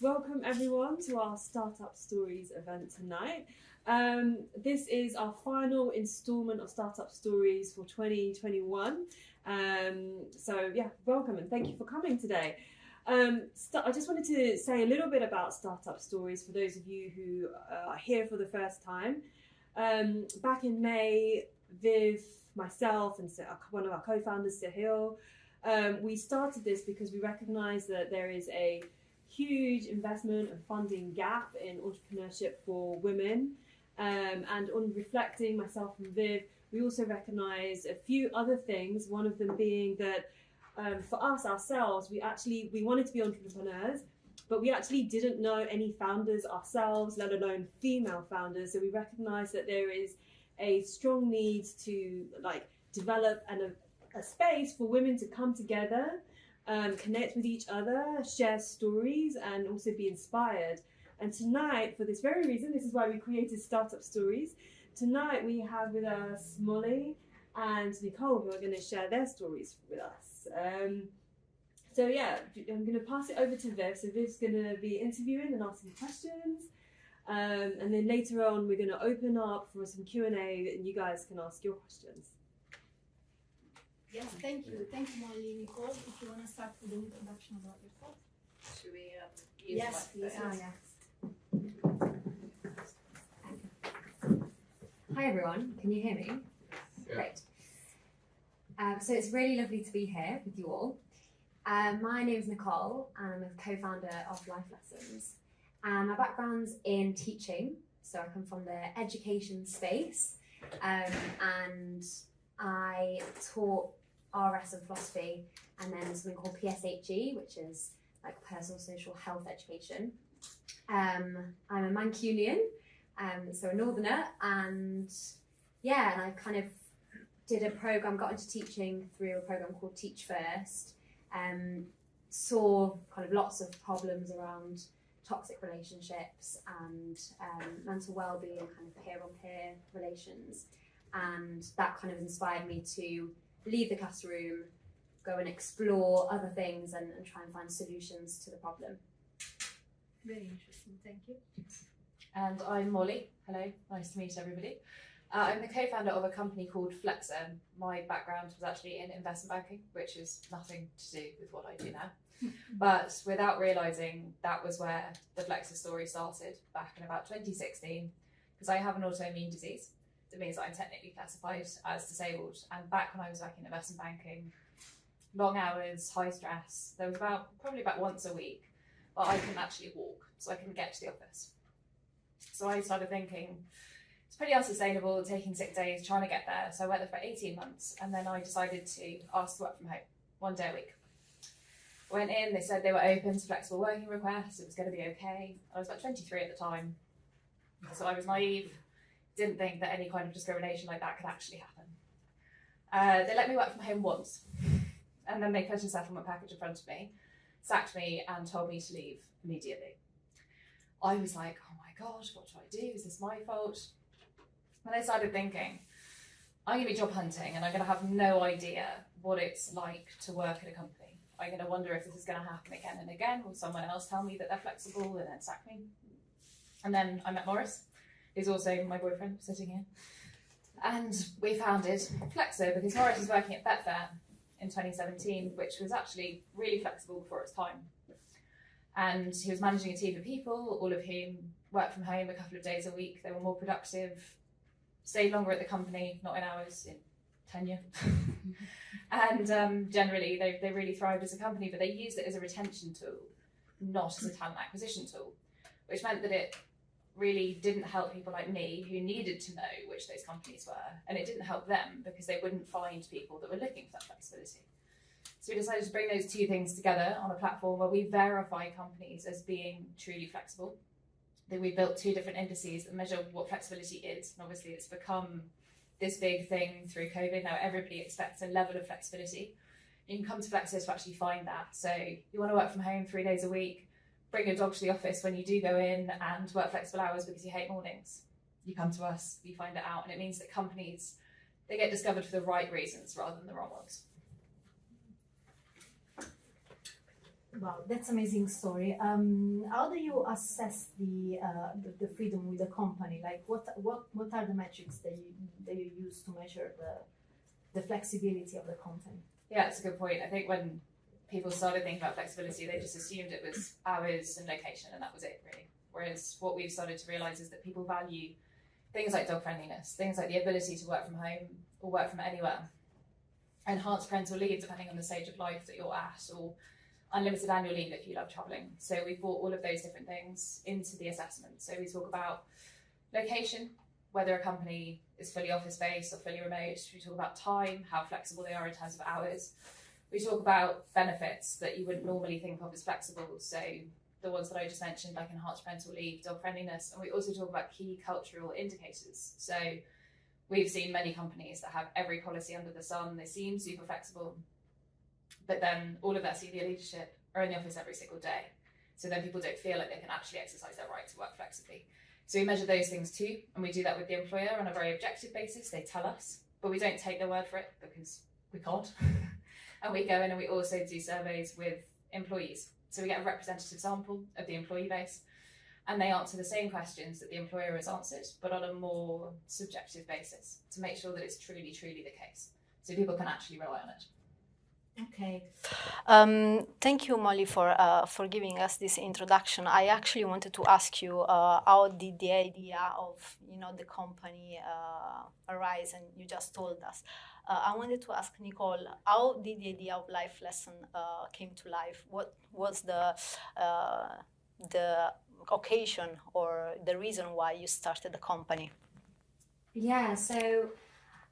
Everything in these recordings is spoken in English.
Welcome everyone to our Startup Stories event tonight. This is our final instalment of Startup Stories for 2021. Welcome and thank you for coming today. I just wanted to say a little bit about Startup Stories for those of you who are here for the first time. Back in May, Viv, myself, and one of our co-founders, Sahil, we started this because we recognize that there is a huge investment and funding gap in entrepreneurship for women. And on reflecting, myself and Viv, we also recognize a few other things, one of them being that for us ourselves, we wanted to be entrepreneurs, but we actually didn't know any founders ourselves, let alone female founders. So we recognize that there is a strong need to develop a space for women to come together, connect with each other, share stories, and also be inspired. And tonight, for this very reason, this is why we created Startup Stories. Tonight we have with us Molly and Nicole, who are going to share their stories with us. I'm going to pass it over to Viv. So Viv's going to be interviewing and asking questions. And then later on, we're going to open up for some Q&A and you guys can ask your questions. Yes, thank you. Thank you, Molly and Nicole. If you want to start with an introduction about yourself. Should we yes, please. Yes. Hi everyone, can you hear me? Yeah. Great. So it's really lovely to be here with you all. My name is Nicole and I'm a co-founder of Life Lessons. My background's in teaching, so I come from the education space, and I taught RS and philosophy, and then something called PSHE, which is like personal social health education. I'm a Mancunian, so a northerner, and I kind of did a program, got into teaching through a program called Teach First, saw kind of lots of problems around toxic relationships and mental well-being, kind of peer-on-peer relations, and that kind of inspired me to leave the classroom, go and explore other things and try and find solutions to the problem. Very interesting, thank you. And I'm Molly. Hello, nice to meet everybody. I'm the co-founder of a company called Flexa. My background was actually in investment banking, which is nothing to do with what I do now. But without realising, that was where the Flexa story started back in about 2016, because I have an autoimmune disease. That means that I'm technically classified as disabled. And back when I was working in investment banking, long hours, high stress, there was probably about once a week, but I couldn't actually walk, so I couldn't get to the office. So I started thinking, it's pretty unsustainable, taking sick days, trying to get there. So I went there for 18 months, and then I decided to ask to work from home, 1 day a week. I went in, they said they were open to flexible working requests, it was going to be okay. I was about 23 at the time, so I was naive, didn't think that any kind of discrimination like that could actually happen. They let me work from home once, and then they put a settlement package in front of me, sacked me, and told me to leave immediately. I was like, oh my God, what do I do? Is this my fault? And I started thinking, I'm going to be job hunting and I'm going to have no idea what it's like to work at a company. I'm going to wonder if this is going to happen again and again. Will someone else tell me that they're flexible and then sack me? And then I met Morris, who's also my boyfriend, sitting here. And we founded Flexa because Morris was working at Betfair in 2017, which was actually really flexible before its time. And he was managing a team of people, all of whom worked from home a couple of days a week. They were more productive, stayed longer at the company, not in hours, in tenure. And generally, they really thrived as a company, but they used it as a retention tool, not as a talent acquisition tool, which meant that it really didn't help people like me who needed to know which those companies were, and it didn't help them because they wouldn't find people that were looking for that flexibility. So we decided to bring those two things together on a platform where we verify companies as being truly flexible. Then we built two different indices that measure what flexibility is, and obviously it's become this big thing through COVID. Now everybody expects a level of flexibility. You can come to Flexa to actually find that. So you want to work from home 3 days a week, bring your dog to the office when you do go in and work flexible hours because you hate mornings. You come to us, you find it out, and it means that companies, they get discovered for the right reasons rather than the wrong ones. Wow, that's amazing story. How do you assess the freedom with the company? Like, what are the metrics that you use to measure the flexibility of the company? Yeah, it's a good point. I think when people started thinking about flexibility, they just assumed it was hours and location, and that was it, really. Whereas what we've started to realise is that people value things like dog friendliness, things like the ability to work from home or work from anywhere, enhanced parental leave depending on the stage of life that you're at, or unlimited annual leave if you love travelling. So we brought all of those different things into the assessment. So we talk about location, whether a company is fully office-based or fully remote. We talk about time, how flexible they are in terms of hours. We talk about benefits that you wouldn't normally think of as flexible. So the ones that I just mentioned, like enhanced parental leave, dog friendliness. And we also talk about key cultural indicators. So we've seen many companies that have every policy under the sun. They seem super flexible, but then all of their senior leadership are in the office every single day. So then people don't feel like they can actually exercise their right to work flexibly. So we measure those things too, and we do that with the employer on a very objective basis. They tell us, but we don't take their word for it because we can't. And we go in and we also do surveys with employees. So we get a representative sample of the employee base, and they answer the same questions that the employer has answered, but on a more subjective basis to make sure that it's truly, truly the case. So people can actually rely on it. Okay. Thank you, Molly, for giving us this introduction. I actually wanted to ask you how did the idea of the company arise, and you just told us. I wanted to ask Nicole, how did the idea of Life Lesson came to life? What was the occasion or the reason why you started the company? Yeah, so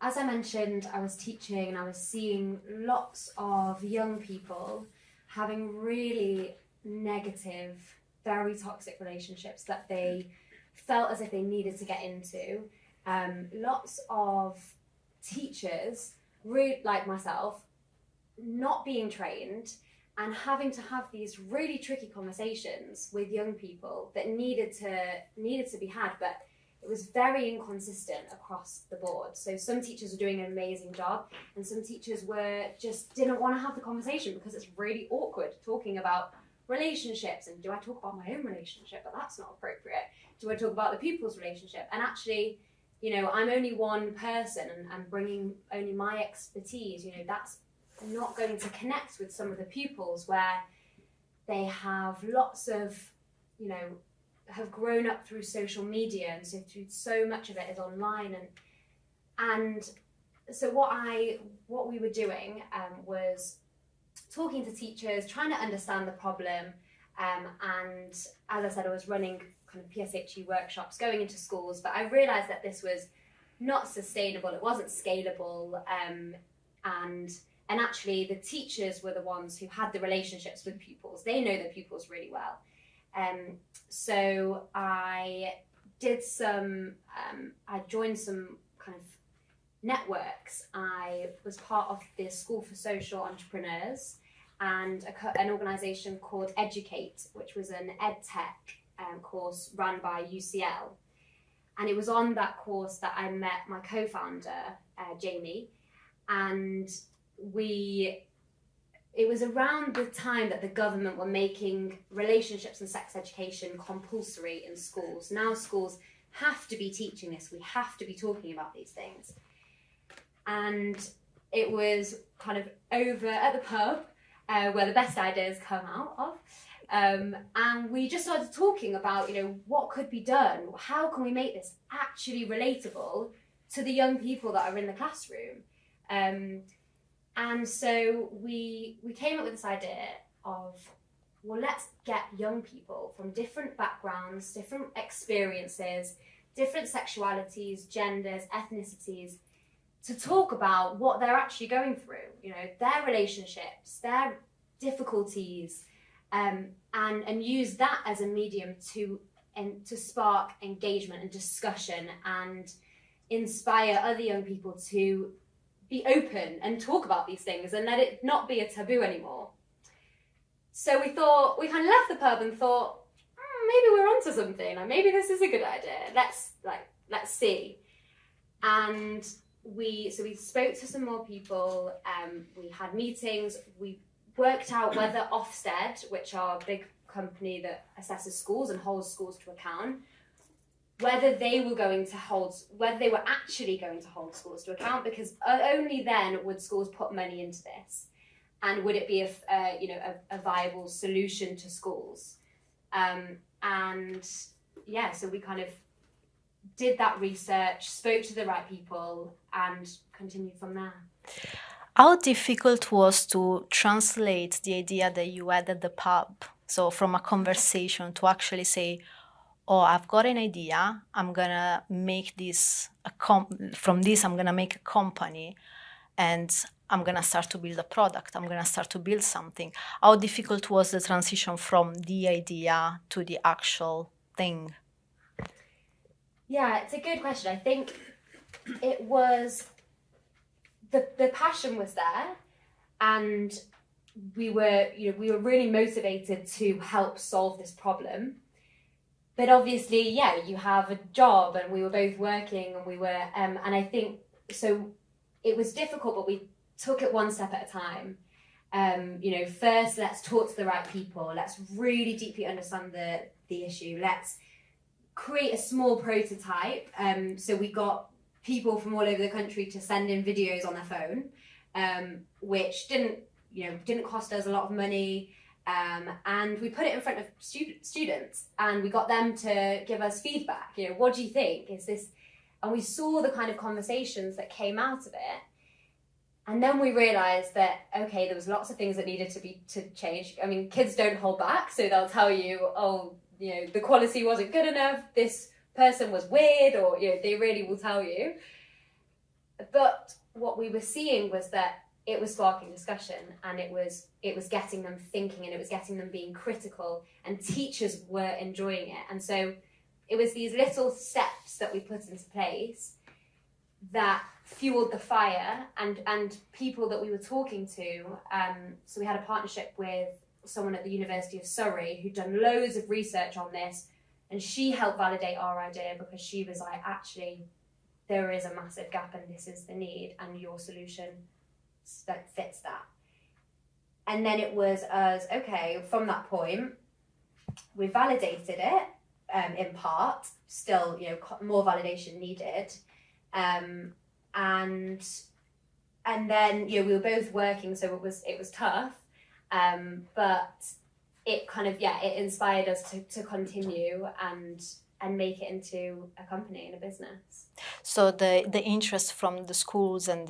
as I mentioned, I was teaching and I was seeing lots of young people having really negative, very toxic relationships that they felt as if they needed to get into. Lots of teachers, like myself, not being trained and having to have these really tricky conversations with young people that needed to be had, but it was very inconsistent across the board. So some teachers were doing an amazing job, and some teachers didn't want to have the conversation because it's really awkward talking about relationships. And do I talk about my own relationship? But that's not appropriate. Do I talk about the pupil's relationship? And actually, I'm only one person and bringing only my expertise. That's not going to connect with some of the pupils where they have lots of, have grown up through social media, and so much of it is online, and so what we were doing was talking to teachers, trying to understand the problem, and as I said, I was running kind of PSHE workshops, going into schools, but I realised that this was not sustainable, it wasn't scalable, and actually the teachers were the ones who had the relationships with pupils. They know their pupils really well. So I did I joined some kind of networks. I was part of the School for Social Entrepreneurs and an organisation called Educate, which was an EdTech course run by UCL. And it was on that course that I met my co-founder, Jamie, and it was around the time that the government were making relationships and sex education compulsory in schools. Now schools have to be teaching this. We have to be talking about these things. And it was kind of over at the pub where the best ideas come out of. And we just started talking about, what could be done? How can we make this actually relatable to the young people that are in the classroom? And so we came up with this idea of, let's get young people from different backgrounds, different experiences, different sexualities, genders, ethnicities, to talk about what they're actually going through, their relationships, their difficulties, and use that as a medium to spark engagement and discussion and inspire other young people to be open and talk about these things and let it not be a taboo anymore. So we kind of left the pub and thought, maybe we're onto something. Maybe this is a good idea. Let's see. And we spoke to some more people. We had meetings. We worked out whether Ofsted, which are a big company that assesses schools and holds schools to account, whether they were actually going to hold schools to account, because only then would schools put money into this, and would it be a viable solution to schools. So we kind of did that research, spoke to the right people, and continued from there. How difficult was to translate the idea that you had at the pub? So from a conversation to actually say, oh, I've got an idea, I'm gonna make this, from this I'm gonna make a company, and I'm gonna start to build a product, I'm gonna start to build something. How difficult was the transition from the idea to the actual thing? Yeah, it's a good question. I think it was, the passion was there, and we were really motivated to help solve this problem. But obviously, you have a job, and we were both working, and we were, and I think, so it was difficult, but we took it one step at a time. First, let's talk to the right people. Let's really deeply understand the issue. Let's create a small prototype. So we got people from all over the country to send in videos on their phone, which didn't cost us a lot of money. And we put it in front of students, and we got them to give us feedback. What do you think? Is this? And we saw the kind of conversations that came out of it. And then we realized that, okay, there was lots of things that needed to change. I mean, kids don't hold back, so they'll tell you, oh, the quality wasn't good enough, this person was weird, or they really will tell you. But what we were seeing was that it was sparking discussion, and it was getting them thinking, and it was getting them being critical, and teachers were enjoying it. And so it was these little steps that we put into place that fueled the fire, and people that we were talking to. So we had a partnership with someone at the University of Surrey who'd done loads of research on this, and she helped validate our idea, because she was like, actually, there is a massive gap, and this is the need, and your solution that fits that. And then it was us, okay, from that point, we validated it, in part, still, more validation needed. And then, we were both working, so it was tough. But it kind of, it inspired us to continue and make it into a company and a business. So the interest from the schools and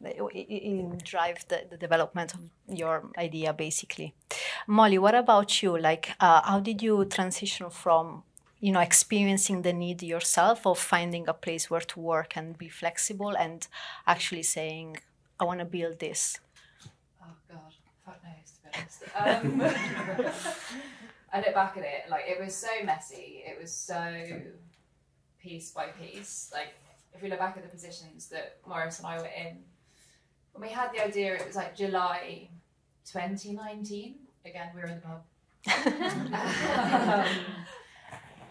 it drive the development of your idea, basically. Molly, what about you? Like, how did you transition from, experiencing the need yourself, of finding a place where to work and be flexible, and actually saying, I want to build this? Oh God, fuck knows, to be honest. I look back at it, like, it was so messy, it was so piece by piece. Like, if we look back at the positions that Morris and I were in, when we had the idea, it was like July 2019. Again, we were in the pub.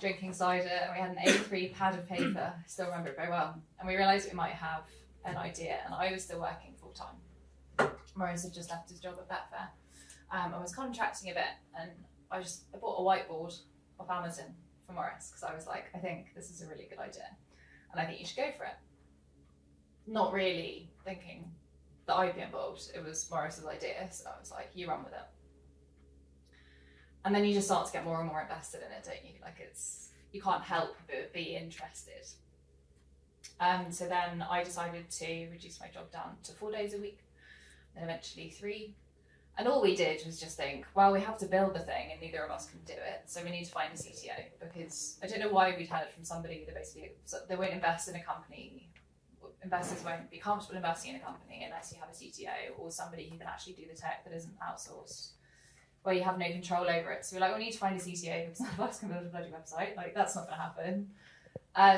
Drinking cider, and we had an A3 pad of paper, I still remember it very well. And we realised we might have an idea, and I was still working full time. Morris had just left his job at Betfair. I was contracting a bit, and I bought a whiteboard off Amazon for Morris, because I was like, I think this is a really good idea, and I think you should go for it. Not really thinking that I'd be involved. It was Morris's idea, so I was like, you run with it. And then you just start to get more and more invested in it, don't you? Like, you can't help but be interested. So then I decided to reduce my job down to 4 days a week, then eventually 3. And all we did was just think, well, we have to build the thing, and neither of us can do it, so we need to find a CTO, because I don't know why we'd had it from somebody that basically, they won't invest in a company. Investors won't be comfortable investing in a company unless you have a CTO or somebody who can actually do the tech that isn't outsourced, where you have no control over it. So we're like, we need to find a CTO, because none of us can build a bloody website. Like, that's not going to happen.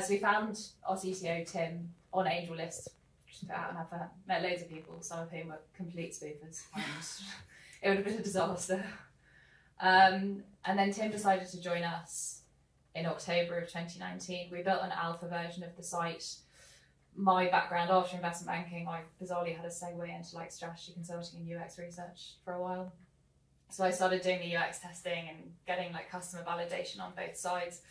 So we found our CTO, Tim, on AngelList, just put out an advert, met loads of people, some of whom were complete spoofers, and it would have been a disaster. And then Tim decided to join us in October of 2019. We built an alpha version of the site. my background after investment banking, I bizarrely had a segue into like strategy consulting and UX research for a while. So I started doing the UX testing and getting like customer validation on both sides.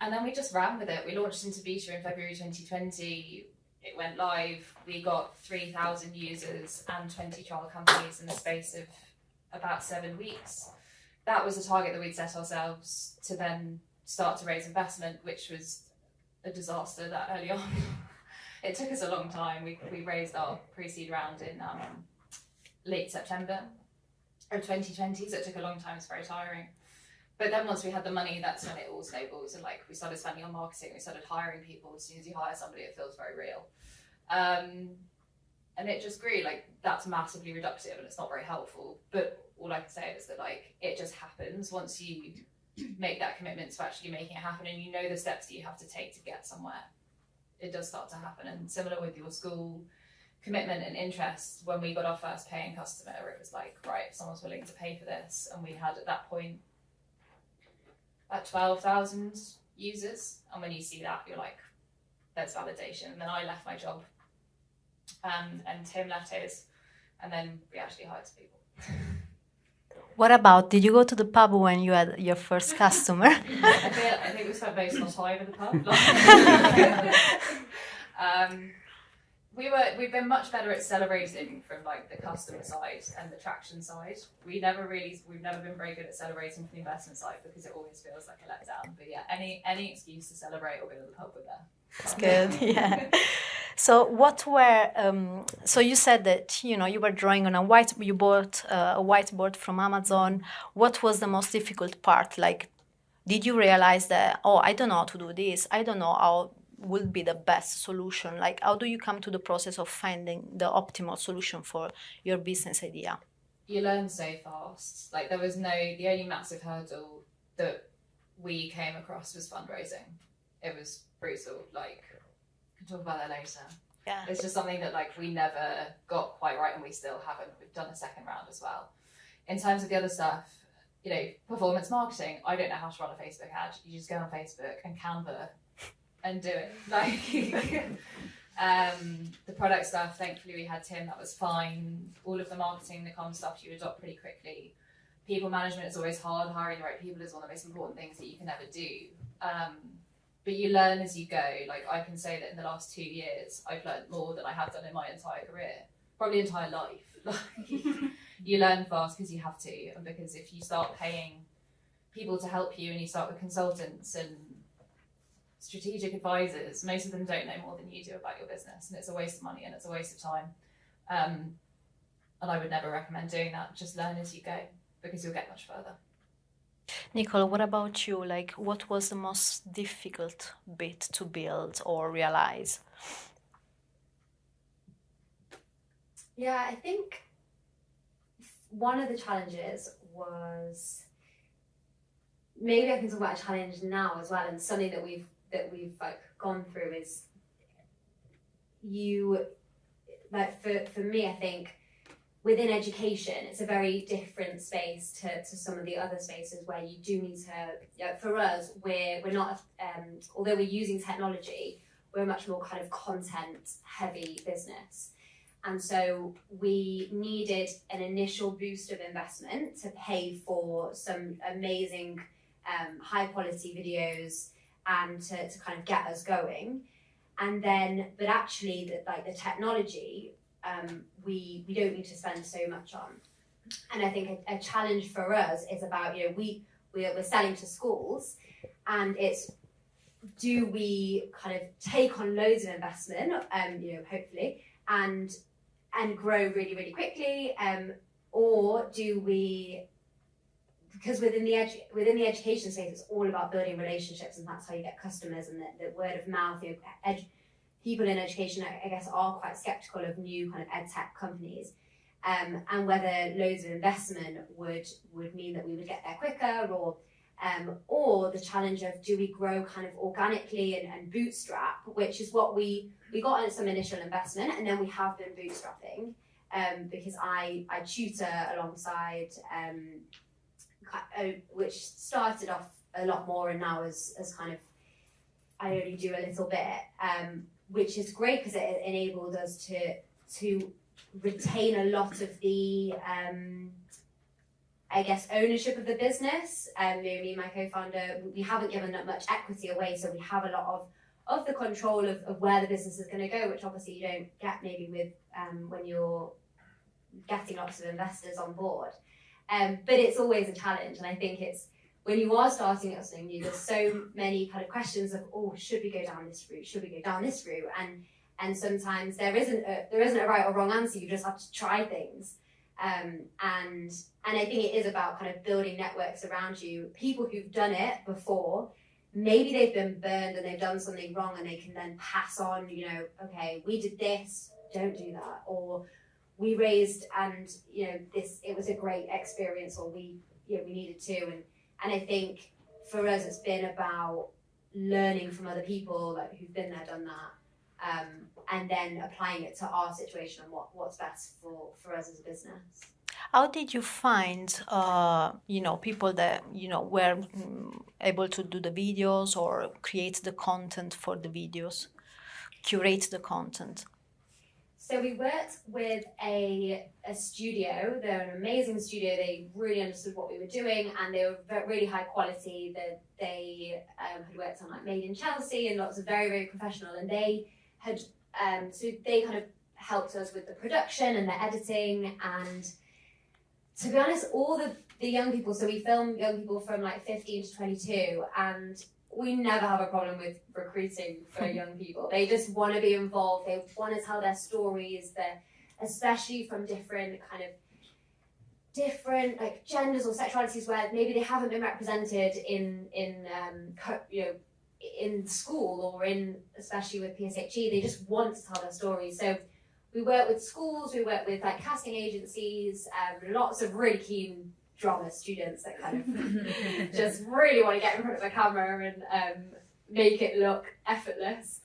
And then we just ran with it. We launched into beta in February 2020. It went live. We got 3,000 users and 20 trial companies in the space of about 7 weeks. That was a target that we'd set ourselves to then start to raise investment, which was a disaster that early on. It took us a long time. We raised our pre-seed round in late September of 2020, so it took a long time. It's very tiring. But then once we had the money, that's when it all snowballed. So like we started spending on marketing, we started hiring people. As soon as you hire somebody, it feels very real. And it just grew. Like that's massively reductive and it's not very helpful. But all I can say is that like it just happens once you make that commitment to actually making it happen and you know the steps that you have to take to get somewhere. It does start to happen. And similar with your school commitment and interest, when we got our first paying customer, it was like, right, someone's willing to pay for this. And we had at that point about 12,000 users. And when you see that, you're like, there's validation. And then I left my job and Tim left his, and then we actually hired some people. What about, did you go to the pub when you had your first customer? I think we spent most of our time at the pub. We've been much better at celebrating from like the customer side and the traction side. We've never been very good at celebrating from the investment side because it always feels like a letdown. But yeah, any excuse to celebrate or go to the pub with them. That's good, yeah. So what were, so you said that, you were drawing on you bought a whiteboard from Amazon. What was the most difficult part? Like, did you realize that, I don't know how to do this. I don't know how would be the best solution. Like, how do you come to the process of finding the optimal solution for your business idea? You learn so fast. Like the only massive hurdle that we came across was fundraising. It was brutal. Like, we can talk about that later. Yeah. It's just something that like we never got quite right and we still haven't. We've done a second round as well. In terms of the other stuff, performance marketing, I don't know how to run a Facebook ad. You just go on Facebook and Canva and do it. Like the product stuff, thankfully we had Tim, that was fine. All of the marketing, the comm stuff you adopt pretty quickly. People management is always hard. Hiring the right people is one of the most important things that you can ever do. But you learn as you go. Like I can say that in the last 2 years, I've learned more than I have done in my entire career, probably entire life. You learn fast because you have to, and because if you start paying people to help you and you start with consultants and strategic advisors, most of them don't know more than you do about your business, and it's a waste of money and it's a waste of time. And I would never recommend doing that. Just learn as you go because you'll get much further. Nicole, what about you? Like, what was the most difficult bit to build or realize? Yeah, I think one of the challenges was, maybe I can talk about a challenge now as well, and something that we've like gone through is for me, I think within education, it's a very different space to some of the other spaces where you do need to, for us, we're not, although we're using technology, we're a much more kind of content heavy business. And so we needed an initial boost of investment to pay for some amazing high quality videos and to kind of get us going. And then, but actually the technology, we don't need to spend so much on. And I think a challenge for us is about, we're selling to schools, and it's, do we kind of take on loads of investment, hopefully, and grow really, really quickly, or do we, because within the education space, it's all about building relationships, and that's how you get customers, and the word of mouth. People in education, I guess, are quite skeptical of new kind of ed tech companies, and whether loads of investment would mean that we would get there quicker, or the challenge of, do we grow kind of organically and bootstrap, which is what we got some initial investment, and then we have been bootstrapping, because I tutor alongside, which started off a lot more and now is kind of, I only do a little bit. which is great because it enabled us to retain a lot of the I guess ownership of the business. Me and my co-founder, we haven't given that much equity away, so we have a lot of the control of where the business is going to go, which obviously you don't get maybe with when you're getting lots of investors on board. But it's always a challenge, and I think it's when you are starting at something new, there's so many kind of questions of, oh, should we go down this route? Should we go down this route? And sometimes there isn't a right or wrong answer. You just have to try things. And I think it is about kind of building networks around you, people who've done it before. Maybe they've been burned and they've done something wrong, and they can then pass on, you know, okay, we did this, don't do that, or we raised and, you know, this, it was a great experience, or we needed to. And I think for us, it's been about learning from other people like who've been there, done that, and then applying it to our situation and what's best for us as a business. How did you find, people that, were able to do the videos or create the content for the videos, curate the content? So we worked with a studio. They're an amazing studio. They really understood what we were doing, and they were really high quality. They had worked on like Made in Chelsea and lots of very, very professional. And they had so they kind of helped us with the production and the editing. And to be honest, all the young people. So we filmed young people from like 15 to 22, and we never have a problem with recruiting for young people. They just want to be involved. They want to tell their stories. They're especially from different like genders or sexualities where maybe they haven't been represented in school or especially with PSHE. They just want to tell their stories. So we work with schools. We work with like casting agencies. Lots of really keen drama students that kind of just really want to get in front of a camera and make it look effortless.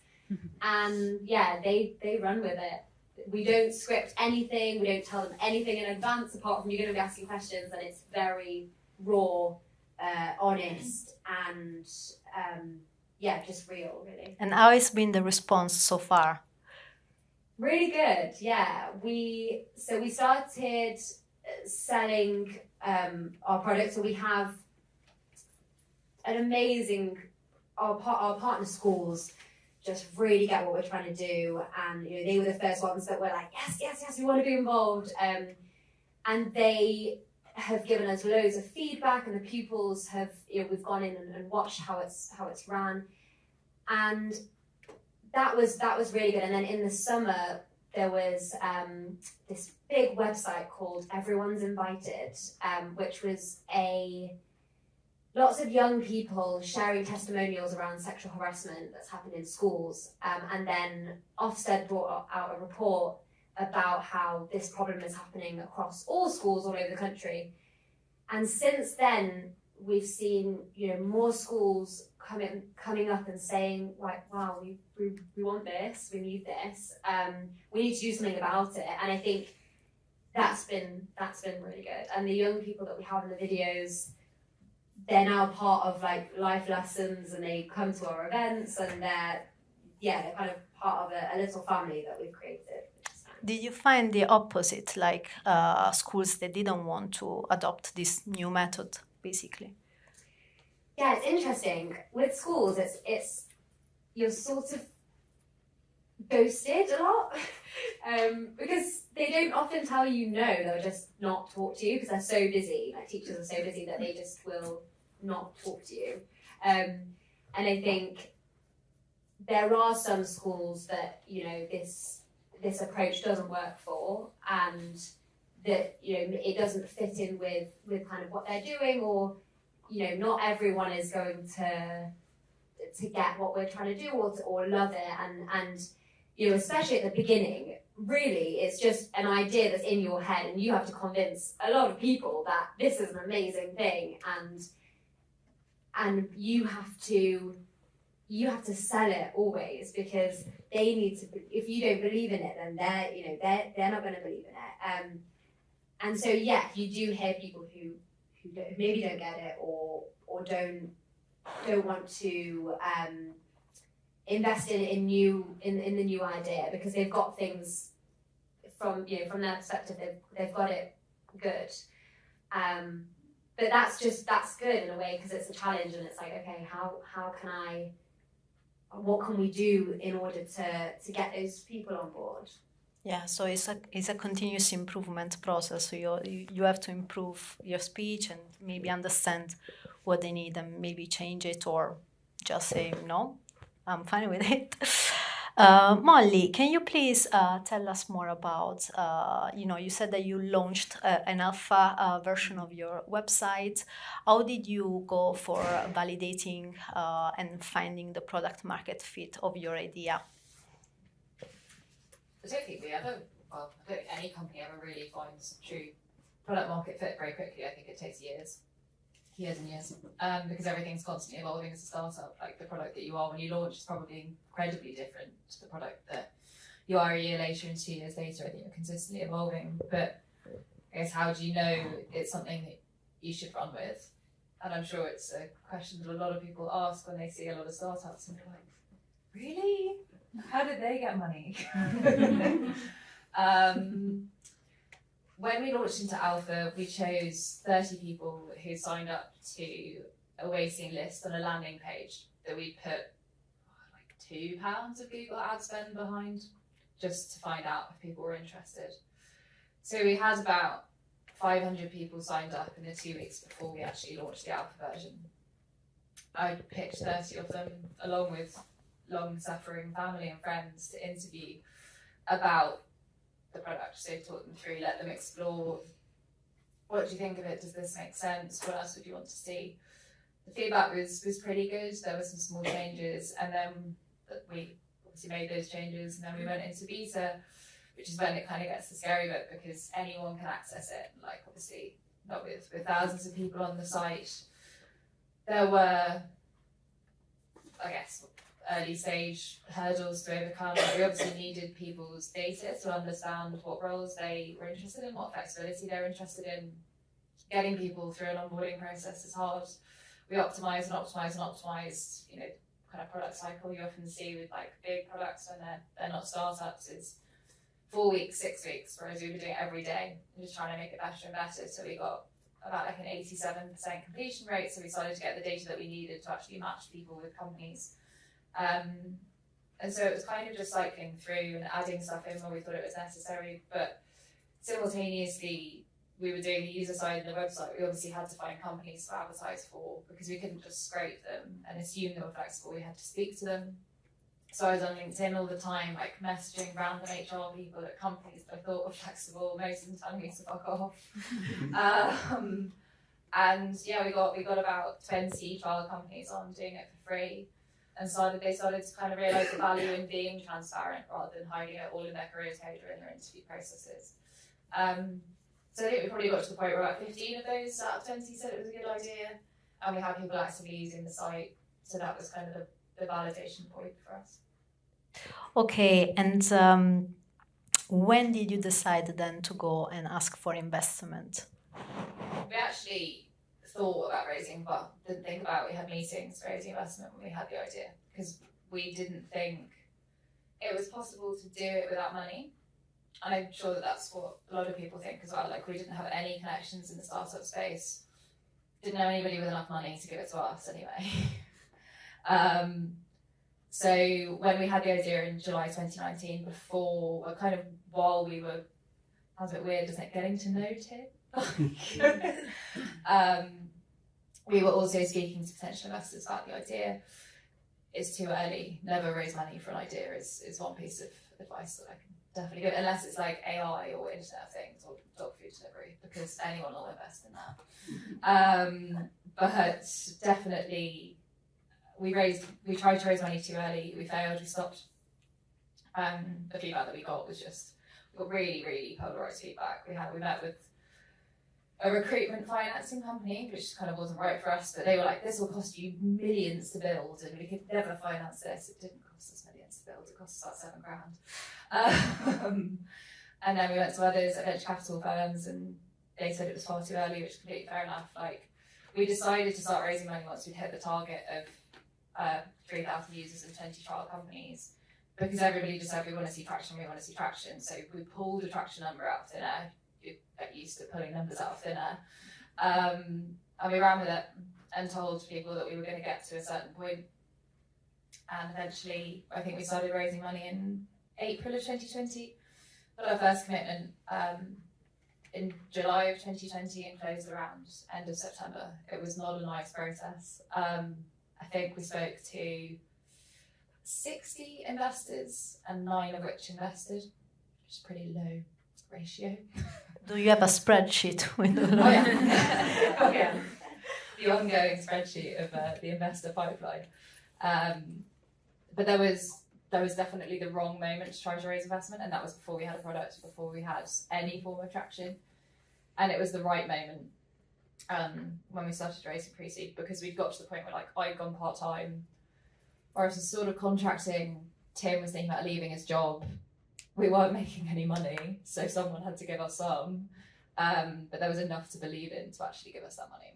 And yeah, they run with it. We don't script anything. We don't tell them anything in advance apart from you're going to be asking questions, and it's very raw, honest, and just real, really. And how has been the response so far? Really good, yeah. We started selling our product. So we have an amazing, our partner schools just really get what we're trying to do, and they were the first ones that were like, yes, we want to be involved, and they have given us loads of feedback, and the pupils have, we've gone in and watched how it's ran, and that was really good. And then in the summer there was this big website called Everyone's Invited, which was lots of young people sharing testimonials around sexual harassment that's happened in schools. And then Ofsted brought out a report about how this problem is happening across all schools all over the country. And since then, we've seen more schools coming up and saying, like, wow, we want this, we need this, we need to do something about it. And I think that's been really good. And the young people that we have in the videos, they're now part of like life lessons, and they come to our events, and they're kind of part of a little family that we've created. Did you find the opposite, like schools that didn't want to adopt this new method, basically? Yeah, it's interesting. With schools, it's you're sort of ghosted a lot because they don't often tell you no. They'll just not talk to you because they're so busy. Like teachers are so busy that they just will not talk to you. And I think there are some schools that this approach doesn't work for, and that it doesn't fit in with kind of what they're doing, or not everyone is going to get what we're trying to do or love it, and especially at the beginning, really it's just an idea that's in your head, and you have to convince a lot of people that this is an amazing thing, and you have to sell it always, because they need to. If you don't believe in it, then they're not going to believe in it. And so you do hear people who maybe don't get it or don't want to invested in the new idea because they've got things from their perspective, they've got it good. But that's good in a way because it's a challenge and it's like, okay, what can we do in order to get those people on board? Yeah, so it's a continuous improvement process. So you have to improve your speech and maybe understand what they need and maybe change it or just say no, I'm fine with it. Molly, can you please tell us more about, you said that you launched an alpha version of your website. How did you go for validating and finding the product market fit of your idea? I don't think I don't think any company ever really finds true product market fit very quickly. I think it takes years and years, because everything's constantly evolving as a startup. Like the product that you are when you launch is probably incredibly different to the product that you are a year later and 2 years later. I think you're consistently evolving, but I guess how do you know it's something that you should run with? And I'm sure it's a question that a lot of people ask when they see a lot of startups and they're like, really? How did they get money? When we launched into alpha, we chose 30 people who signed up to a waiting list on a landing page that we put like £2 of Google ad spend behind just to find out if people were interested. So we had about 500 people signed up in the 2 weeks before we actually launched the alpha version. I picked 30 of them along with long-suffering family and friends to interview about the product. So talk them through, let them explore. What do you think of it? Does this make sense? What else would you want to see? The feedback was pretty good. There were some small changes, and then we obviously made those changes, and then we went into beta, which is when it kind of gets the scary bit because anyone can access it. Like obviously not with thousands of people on the site. There were, I guess, early stage hurdles to overcome. We obviously needed people's data to understand what roles they were interested in, what flexibility they're interested in. Getting people through an onboarding process is hard. We optimize, kind of product cycle you often see with like big products when they're not startups is 4 weeks, 6 weeks, whereas we were doing it every day and just trying to make it better and better. So we got about like an 87% completion rate. So we started to get the data that we needed to actually match people with companies. And so it was kind of just cycling through and adding stuff in where we thought it was necessary, but simultaneously we were doing the user side of the website. We obviously had to find companies to advertise for because we couldn't just scrape them and assume they were flexible. We had to speak to them. So I was on LinkedIn all the time, like messaging random HR people at companies that I thought were flexible, most of them telling me to fuck off. And yeah, we got about 20 trial companies on doing it for free. And they started to kind of realise the value in being transparent rather than hiding it all in their careers page or in their interview processes. So I think we probably got to the point where about 15 of those out of 20 said it was a good idea, and we had people actively using the site. So that was kind of the validation point for us. Okay, and when did you decide then to go and ask for investment? We actually thought about raising, but didn't think about it. We had meetings raising investment when we had the idea because we didn't think it was possible to do it without money. And I'm sure that that's what a lot of people think as well. Like we didn't have any connections in the startup space, didn't know anybody with enough money to give it to us anyway. So when we had the idea in July 2019, while we were, sounds a bit weird, isn't it, getting to know Tim? We were also speaking to potential investors about the idea. It's too early. Never raise money for an idea is one piece of advice that I can definitely give, unless it's like AI or Internet of Things or dog food delivery, because anyone will invest in that. But definitely, we tried to raise money too early. We failed. We stopped. The feedback that we got was we got really, really polarized feedback. We met with a recruitment financing company, which kind of wasn't right for us, but they were like, this will cost you millions to build and we could never finance this. It didn't cost us millions to build, it cost us about £7,000. And then we went to others, venture capital firms, and they said it was far too early, which is completely fair enough. Like, we decided to start raising money once we'd hit the target of 3,000 users and 20 trial companies, because everybody just said, we want to see traction, we want to see traction. So we pulled a traction number out of thin air. You get used to pulling numbers out of thin air. And we ran with it and told people that we were going to get to a certain point. And eventually, I think we started raising money in April of 2020. Got our first commitment in July of 2020 and closed around end of September. It was not a nice process. I think we spoke to 60 investors and 9 of which invested, which is a pretty low ratio. Do you have a spreadsheet with Oh yeah. Oh yeah. The ongoing spreadsheet of the investor pipeline. But there was definitely the wrong moment to try to raise investment, and that was before we had a product, before we had any form of traction. And it was the right moment when we started raising pre-seed, because we'd got to the point where, like, I'd gone part-time, or I was sort of contracting, Tim was thinking about leaving his job. We weren't making any money, so someone had to give us some. But there was enough to believe in to actually give us that money.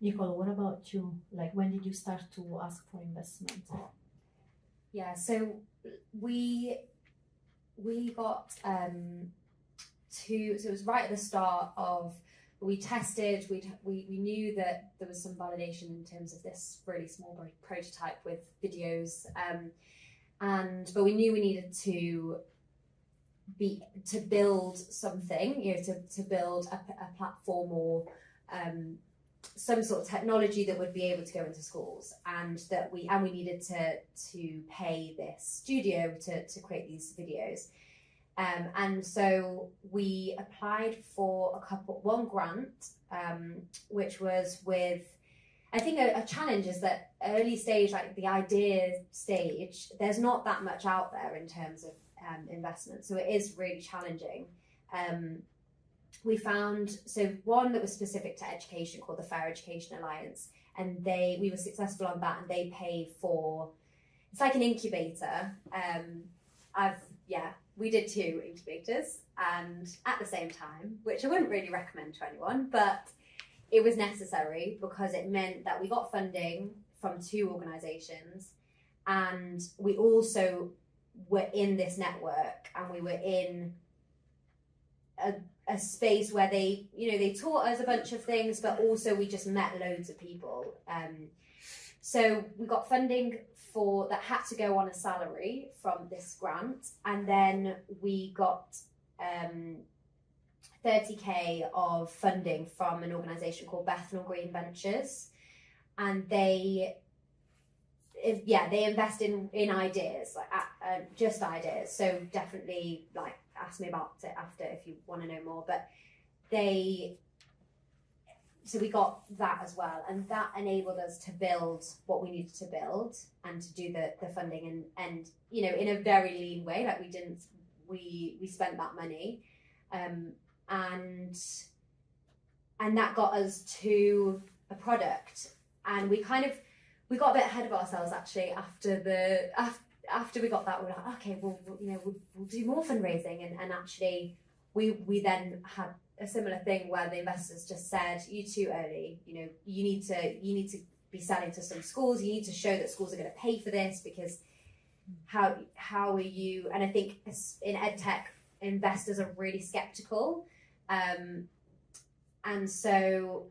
Nicole, what about you? Like, when did you start to ask for investment? Yeah, so we got so it was right at the start of, we tested, we knew that there was some validation in terms of this really small prototype with videos, but we knew we needed to build something, to build a platform or some sort of technology that would be able to go into schools, and we needed to pay this studio to create these videos. And so we applied for one grant, which was with, I think a challenge is that early stage, like the idea stage, there's not that much out there in terms of investment. So it is really challenging. We found, one that was specific to education called the Fair Education Alliance, and we were successful on that, and they pay for, it's like an incubator. We did 2 incubators, and at the same time, which I wouldn't really recommend to anyone, but it was necessary because it meant that we got funding from 2 organisations, and we also were in this network, and we were in a space where they taught us a bunch of things, but also we just met loads of people. So we got funding that had to go on a salary from this grant, and then we got 30k of funding from an organisation called Bethnal Green Ventures, and they invest in ideas, like just ideas. So definitely, like, ask me about it after if you want to know more. But so we got that as well, and that enabled us to build what we needed to build and to do the funding and in a very lean way. Like, we spent that money, and that got us to a product, and we got a bit ahead of ourselves actually after we got that. We were like, okay, we'll do more fundraising, and actually we then had a similar thing where the investors just said, you're too early, you need to be selling to some schools, you need to show that schools are going to pay for this, because how are you, and I think in edtech investors are really skeptical, and so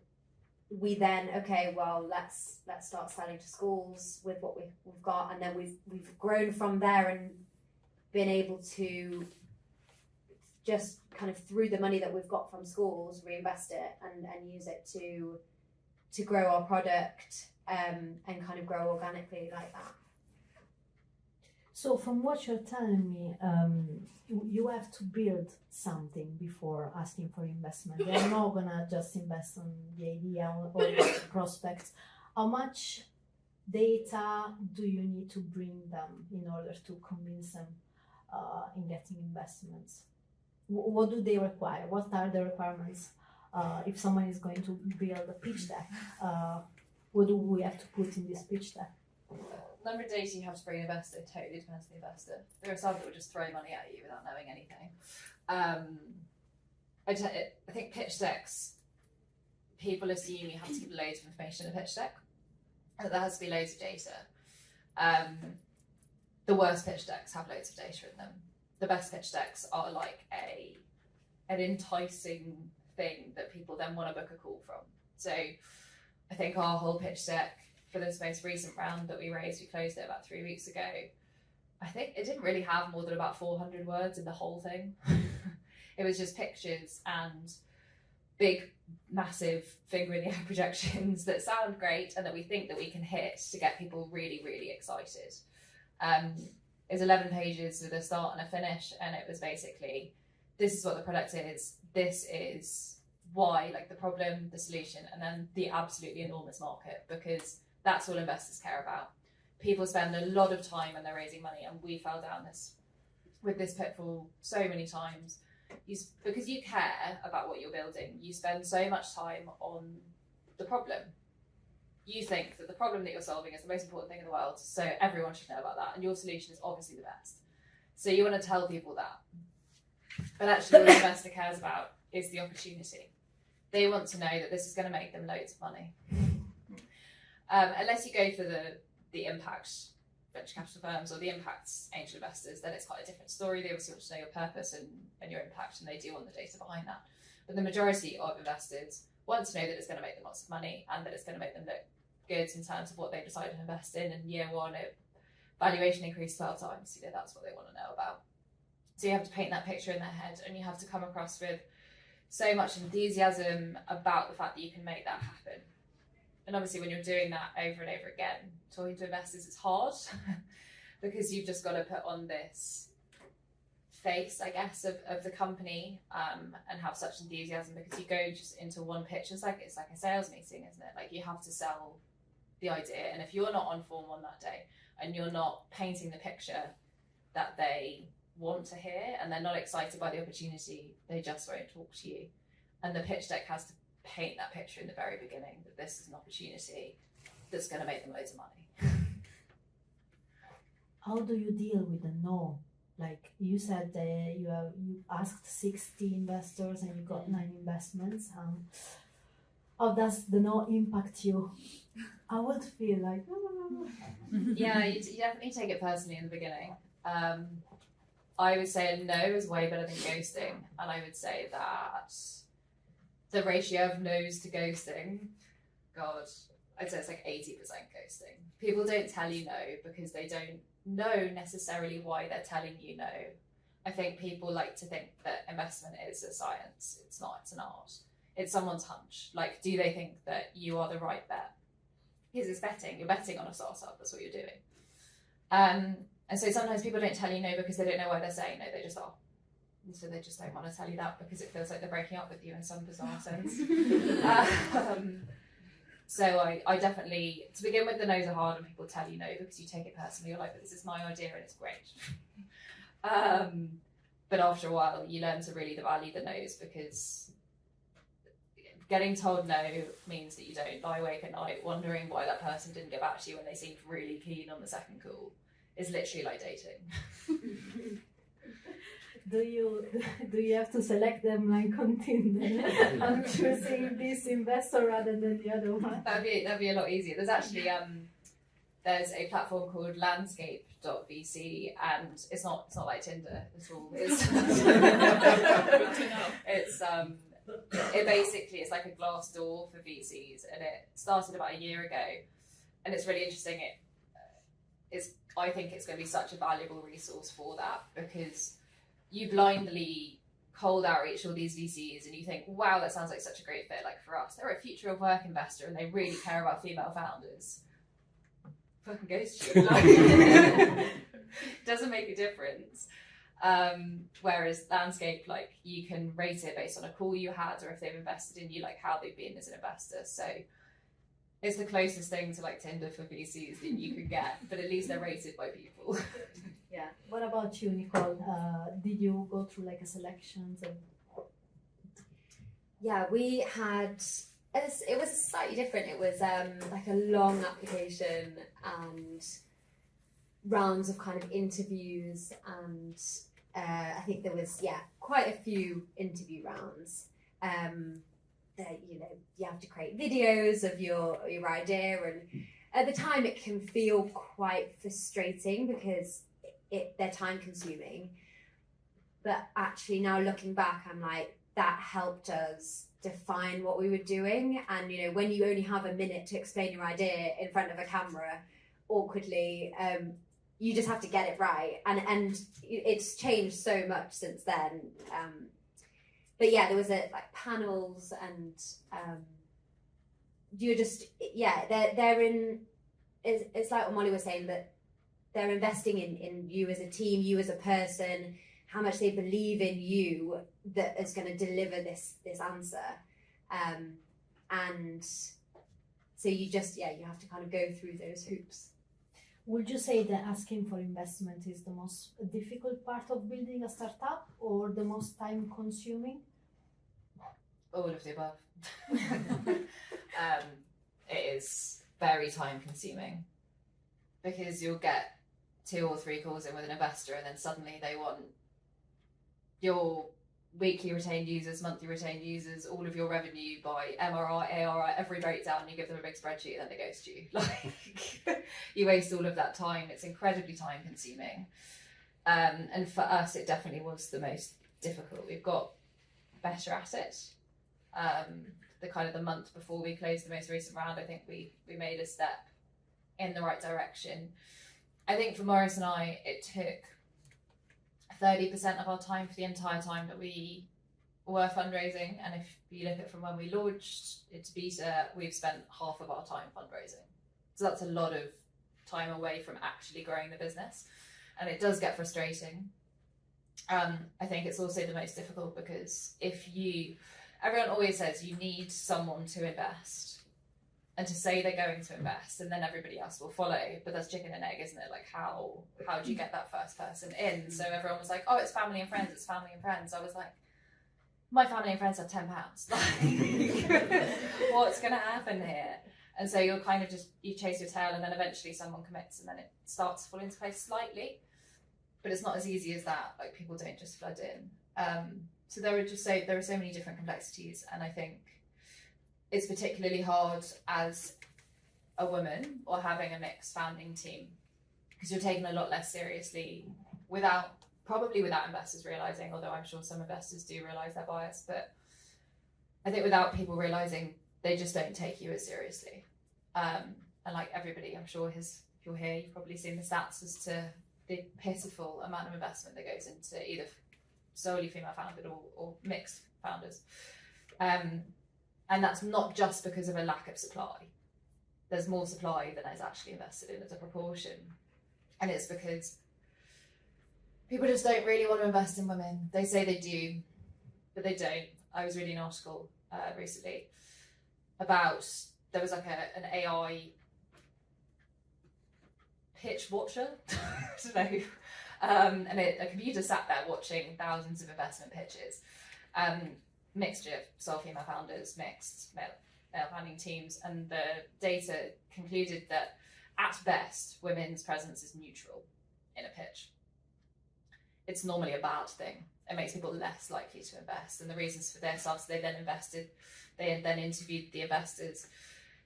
we then, okay, well, let's start selling to schools with what we've got, and then we've grown from there and been able to just kind of, through the money that we've got from schools, reinvest it and use it to grow our product, and kind of grow organically like that. So from what you're telling me, you have to build something before asking for investment. They're not gonna just invest on the idea or the prospects. How much data do you need to bring them in order to convince them in getting investments? What do they require? What are the requirements? If someone is going to build a pitch deck, what do we have to put in this pitch deck? The number of data you have to bring an investor totally depends on the investor. There are some that will just throw money at you without knowing anything. I think pitch decks, people assume you have to give loads of information in a pitch deck. that there has to be loads of data. The worst pitch decks have loads of data in them. The best pitch decks are like an enticing thing that people then want to book a call from. So I think our whole pitch deck for this most recent round that we raised, we closed it about 3 weeks ago. I think it didn't really have more than about 400 words in the whole thing. It was just pictures and big, massive finger in the air projections that sound great and that we think that we can hit to get people really, really excited. It's 11 pages with a start and a finish, and it was basically, this is what the product is, this is why, like the problem, the solution, and then the absolutely enormous market, because that's all investors care about. People spend a lot of time when they're raising money, and we fell down this pitfall so many times. Because you care about what you're building, you spend so much time on the problem. You think that the problem that you're solving is the most important thing in the world, so everyone should know about that, and your solution is obviously the best. So you want to tell people that. But actually, what the investor cares about is the opportunity. They want to know that this is going to make them loads of money. Unless you go for the impact venture capital firms or the impact angel investors, then it's quite a different story. They obviously want to know your purpose and your impact, and they do want the data behind that. But the majority of investors want to know that it's going to make them lots of money and that it's going to make them look good in terms of what they decide to invest in. And year one, valuation increased 12 times. That's what they want to know about. So you have to paint that picture in their head, and you have to come across with so much enthusiasm about the fact that you can make that happen. And obviously when you're doing that over and over again, talking to investors, it's hard because you've just got to put on this face, I guess, of the company and have such enthusiasm, because you go just into one pitch. It's like a sales meeting, isn't it? Like you have to sell the idea. And if you're not on form on that day and you're not painting the picture that they want to hear and they're not excited by the opportunity, they just won't talk to you. And the pitch deck has to paint that picture in the very beginning that this is an opportunity that's going to make them loads of money. How do you deal with the no? Like you said, you asked 60 investors and you got 9 investments. How does the no impact you? I would feel like Yeah, you definitely take it personally in the beginning. I would say a no is way better than ghosting, and I would say that the ratio of no's to ghosting, God, I'd say it's like 80% ghosting. People don't tell you no because they don't know necessarily why they're telling you no. I think people like to think that investment is a science. It's not, it's an art. It's someone's hunch. Like, do they think that you are the right bet? Because it's betting. You're betting on a startup. That's what you're doing. And so sometimes people don't tell you no because they don't know why they're saying no. They just are. And so they just don't want to tell you that because it feels like they're breaking up with you in some bizarre sense. So I definitely, to begin with, the no's are hard and people tell you no because you take it personally. You're like, but this is my idea and it's great. But after a while, you learn to really value the no's, because getting told no means that you don't lie awake at night wondering why that person didn't get back to you when they seemed really keen on the second call. It's literally like dating. Do you have to select them like on Tinder? I'm choosing this investor rather than the other one. That'd be a lot easier. There's actually there's a platform called landscape.vc, and it's not like Tinder at all. It basically is like a glass door for VCs, and it started about a year ago, and it's really interesting. I think it's going to be such a valuable resource for that, because you blindly cold outreach all these VCs and you think, wow, that sounds like such a great fit. Like for us, they're a future of work investor and they really care about female founders. Fucking ghost you. Doesn't make a difference. Whereas Landscape, like, you can rate it based on a call you had or if they've invested in you, like how they've been as an investor. So it's the closest thing to like Tinder for VCs that you can get, but at least they're rated by people. Yeah. What about you, Nicole? Did you go through like a selections? Yeah, we had. It was slightly different. It was like a long application and rounds of kind of interviews, and I think there was quite a few interview rounds. That you have to create videos of your idea, at the time it can feel quite frustrating because they're time consuming. But actually now looking back, I'm like, that helped us define what we were doing. And, you know, when you only have a minute to explain your idea in front of a camera awkwardly, you just have to get it right. And it's changed so much since then. But yeah, there was panels and you're just, they're in, it's like what Molly was saying, that they're investing in you as a team, you as a person, how much they believe in you that is going to deliver this answer. And so you just, you have to kind of go through those hoops. Would you say that asking for investment is the most difficult part of building a startup or the most time consuming? All of the above. It is very time consuming because you'll get 2 or 3 calls in with an investor and then suddenly they want your weekly retained users, monthly retained users, all of your revenue by MRR, ARR, every breakdown. You give them a big spreadsheet and then they ghost you. Like, you waste all of that time. It's incredibly time consuming. And for us, it definitely was the most difficult. We've got better at it. The month before we closed the most recent round, I think we made a step in the right direction. I think for Maurice and I, it took 30% of our time for the entire time that we were fundraising. And if you look at from when we launched it to beta, we've spent half of our time fundraising. So that's a lot of time away from actually growing the business. And it does get frustrating. I think it's also the most difficult because everyone always says you need someone to invest and to say they're going to invest and then everybody else will follow, but that's chicken and egg, isn't it? Like how do you get that first person in? So everyone was like, oh, it's family and friends, I was like, my family and friends have £10. Like, what's gonna happen here? And so you're kind of you chase your tail and then eventually someone commits and then it starts to fall into place slightly, but it's not as easy as that. Like people don't just flood in. So there are so many different complexities, and I think it's particularly hard as a woman or having a mixed founding team because you're taken a lot less seriously probably without investors realizing, although I'm sure some investors do realize their bias, but I think without people realizing, they just don't take you as seriously. And like everybody, I'm sure if you're here, you've probably seen the stats as to the pitiful amount of investment that goes into either solely female founded or mixed founders. And that's not just because of a lack of supply. There's more supply than is actually invested in as a proportion. And it's because people just don't really want to invest in women. They say they do, but they don't. I was reading an article recently about, there was like an AI pitch watcher, I don't know, and a computer sat there watching thousands of investment pitches. Mixture, sole female founders, mixed male founding teams, and the data concluded that at best women's presence is neutral in a pitch. It's normally a bad thing. It makes people less likely to invest, and the reasons for this, after they then interviewed the investors,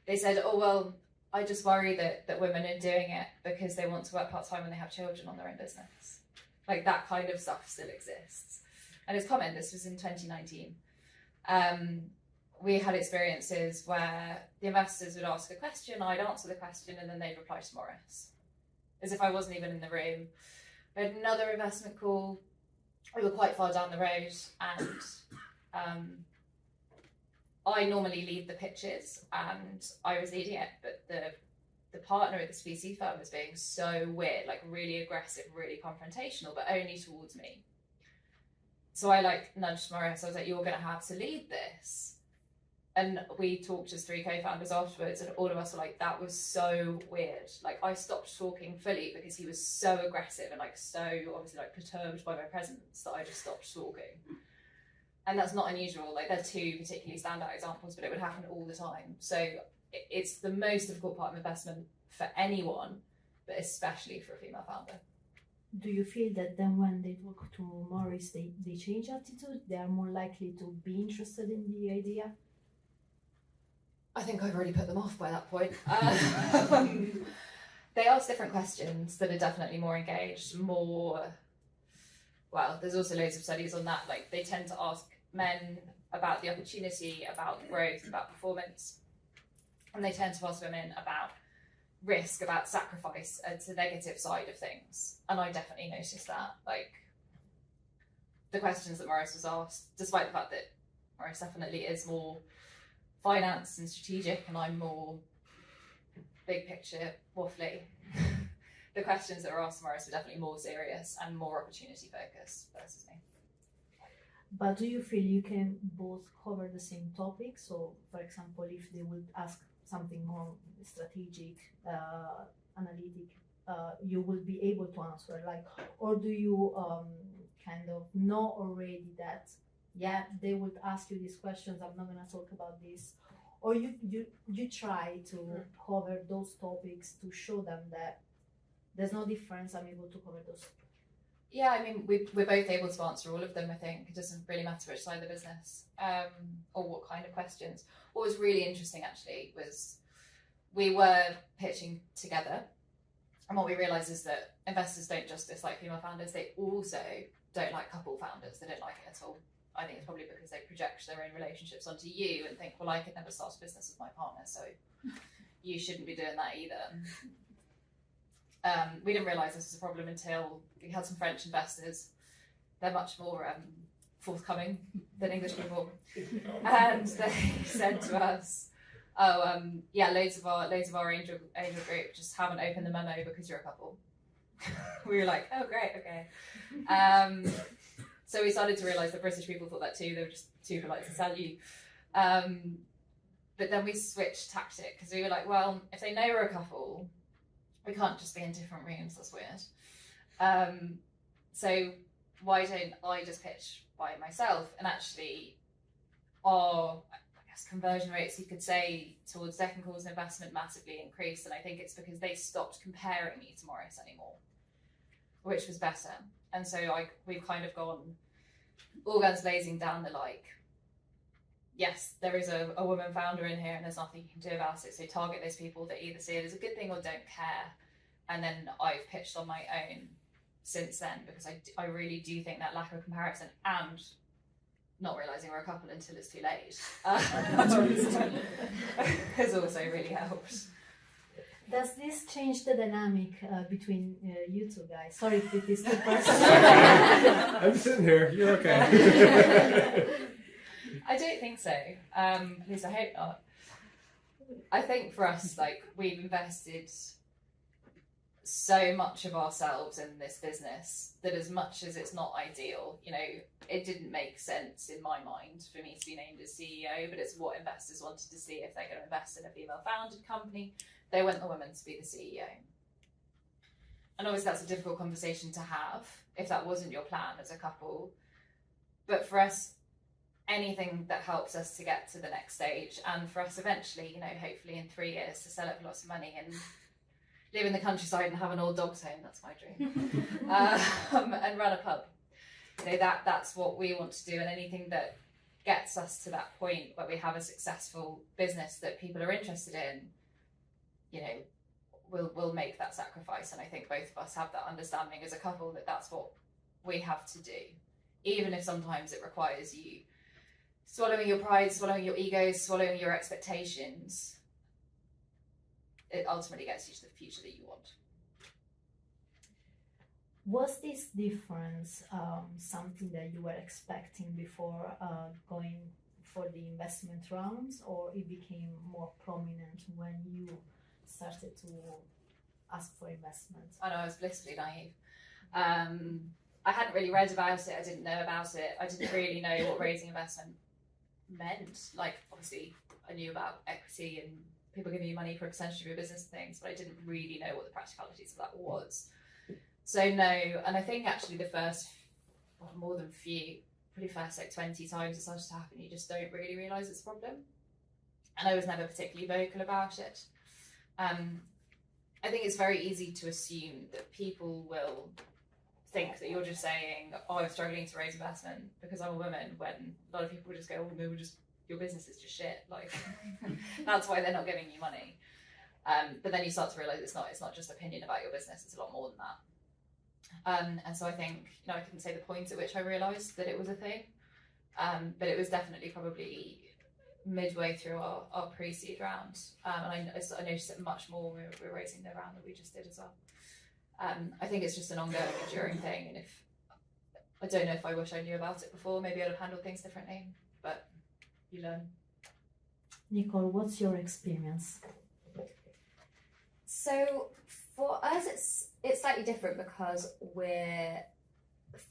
they said, oh well, I just worry that women are doing it because they want to work part-time when they have children on their own business. Like that kind of stuff still exists, and it's common. This was in 2019. We had experiences where the investors would ask a question, I'd answer the question, and then they'd reply to Maurice, as if I wasn't even in the room. We had another investment call. We were quite far down the road, and I normally lead the pitches, and I was leading it, but the partner at this VC firm was being so weird, like really aggressive, really confrontational, but only towards me. So I nudged Maurice. I was like, you're going to have to lead this. And we talked as 3 co-founders afterwards, and all of us were like, that was so weird. Like I stopped talking fully because he was so aggressive and so obviously perturbed by my presence that I just stopped talking. And that's not unusual. Like they're 2 particularly standout examples, but it would happen all the time. So it's the most difficult part of investment for anyone, but especially for a female founder. Do you feel that then when they talk to Maurice, they change attitude? They are more likely to be interested in the idea? I think I've already put them off by that point. They ask different questions that are definitely more engaged, well, there's also loads of studies on that. Like, they tend to ask men about the opportunity, about growth, about performance. And they tend to ask women about risk, about sacrifice, it's the negative side of things. And I definitely noticed that. Like, the questions that Maurice was asked, despite the fact that Maurice definitely is more finance and strategic, and I'm more big picture, waffly. The questions that were asked to Maurice were definitely more serious and more opportunity focused versus me. But do you feel you can both cover the same topic? So, for example, if they would ask something more strategic, analytic, you will be able to answer, like, or do you kind of know already that, yeah, they would ask you these questions, I'm not going to talk about this, or you try to cover those topics to show them that there's no difference, I'm able to cover those. Yeah, I mean, we're both able to answer all of them, I think. It doesn't really matter which side of the business, or what kind of questions. What was really interesting, actually, was we were pitching together, and what we realised is that investors don't just dislike female founders, they also don't like couple founders. They don't like it at all. I think it's probably because they project their own relationships onto you and think, well, I could never start a business with my partner, so you shouldn't be doing that either. We didn't realise this was a problem until we had some French investors. They're much more forthcoming than English people, and they said to us, yeah, loads of our angel group just haven't opened the memo because you're a couple. We were like, oh great, okay. So we started to realise that British people thought that too. They were just too polite to tell you. But then we switched tactic because we were like, well, if they know we're a couple, we can't just be in different rooms. That's weird. So why don't I just pitch by myself? And actually, our conversion rates, you could say, towards second calls and investment massively increased. And I think it's because they stopped comparing me to Maurice anymore, which was better. And so we've kind of gone all guns blazing down the yes, there is a woman founder in here and there's nothing you can do about it. So target those people that either see it as a good thing or don't care. And then I've pitched on my own since then, because I really do think that lack of comparison and not realising we're a couple until it's too late has also really helped. Does this change the dynamic between you two guys? Sorry if it is too personal. I'm sitting here, you're okay. I don't think so. At least I hope not. I think for us, we've invested so much of ourselves in this business that as much as it's not ideal, it didn't make sense in my mind for me to be named as CEO, but it's what investors wanted to see if they're going to invest in a female-founded company. They want the woman to be the CEO. And obviously that's a difficult conversation to have if that wasn't your plan as a couple. But for us, anything that helps us to get to the next stage, and for us eventually, hopefully in 3 years to sell it for lots of money and live in the countryside and have an old dog's home, that's my dream. And run a pub. That's what we want to do, and anything that gets us to that point where we have a successful business that people are interested in, we'll make that sacrifice. And I think both of us have that understanding as a couple that that's what we have to do, even if sometimes it requires you swallowing your pride, swallowing your egos, swallowing your expectations. It ultimately gets you to the future that you want. Was this difference something that you were expecting before going for the investment rounds, or it became more prominent when you started to ask for investment? I know, I was blissfully naive. I hadn't really read about it, I didn't know about it, I didn't really know what raising investment meant. Obviously, I knew about equity and people giving you money for a percentage of your business and things, but I didn't really know what the practicalities of that was. So no, and I think actually the first, more than probably first 20 times it started to happen, you just don't really realise it's a problem. And I was never particularly vocal about it. I think it's very easy to assume that people will think that you're just saying, oh, I'm struggling to raise investment because I'm a woman, when a lot of people will just go, oh, no, we're just your business is just shit. Like, that's why they're not giving you money. But then you start to realise it's not just opinion about your business, it's a lot more than that. And so I think, I couldn't say the point at which I realised that it was a thing, but it was definitely probably midway through our pre-seed round. And I noticed it much more when we were raising the round that we just did as well. I think it's just an ongoing, enduring thing, and I don't know if I wish I knew about it before, maybe I'd have handled things differently, but you learn. Nicole, what's your experience? So for us, it's slightly different because we're,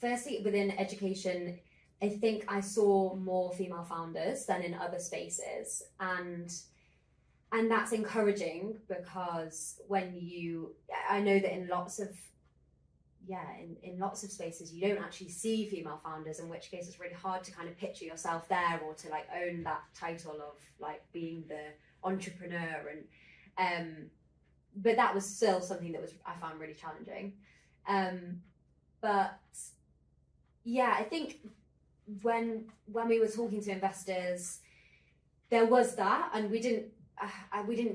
firstly, within education, I think I saw more female founders than in other spaces, and that's encouraging because I know that in lots of spaces you don't actually see female founders, in which case it's really hard to kind of picture yourself there or to like own that title of like being the entrepreneur, and but that was still something that I found really challenging. But yeah, I think when we were talking to investors, there was that, and we didn't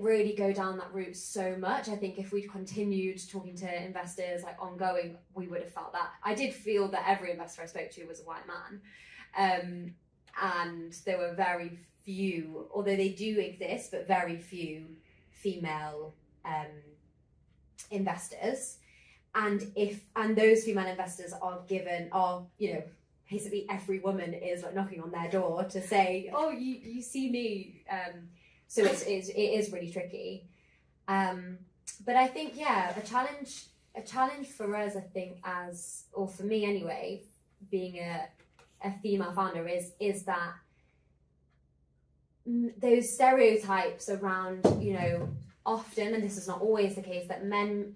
really go down that route so much. I think if we'd continued talking to investors like ongoing, we would have felt that. I did feel that every investor I spoke to was a white man, and there were very few, although they do exist, but very few female investors. And those female investors are basically every woman is like knocking on their door to say, oh, you see me. So it is really tricky. But I think, a challenge for us, I think, or for me anyway, being a female founder is that those stereotypes around, often, and this is not always the case, that men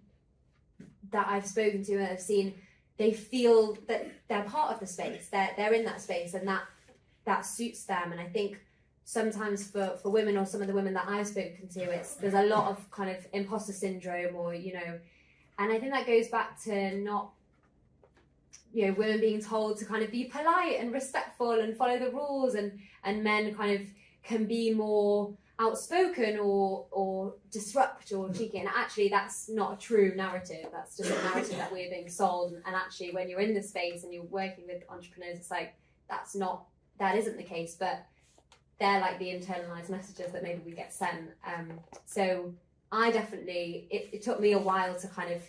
that I've spoken to and have seen, they feel that they're part of the space, they're in that space, and that suits them. And I think sometimes for women, or some of the women that I've spoken to, there's a lot of kind of imposter syndrome, or and I think that goes back to not women being told to kind of be polite and respectful and follow the rules, and men kind of can be more outspoken or disrupt or cheeky, and actually that's not a true narrative. That's just a narrative that we're being sold, and actually when you're in this space and you're working with entrepreneurs, it's like that isn't the case, but they're like the internalized messages that maybe we get sent. So I definitely, it took me a while to kind of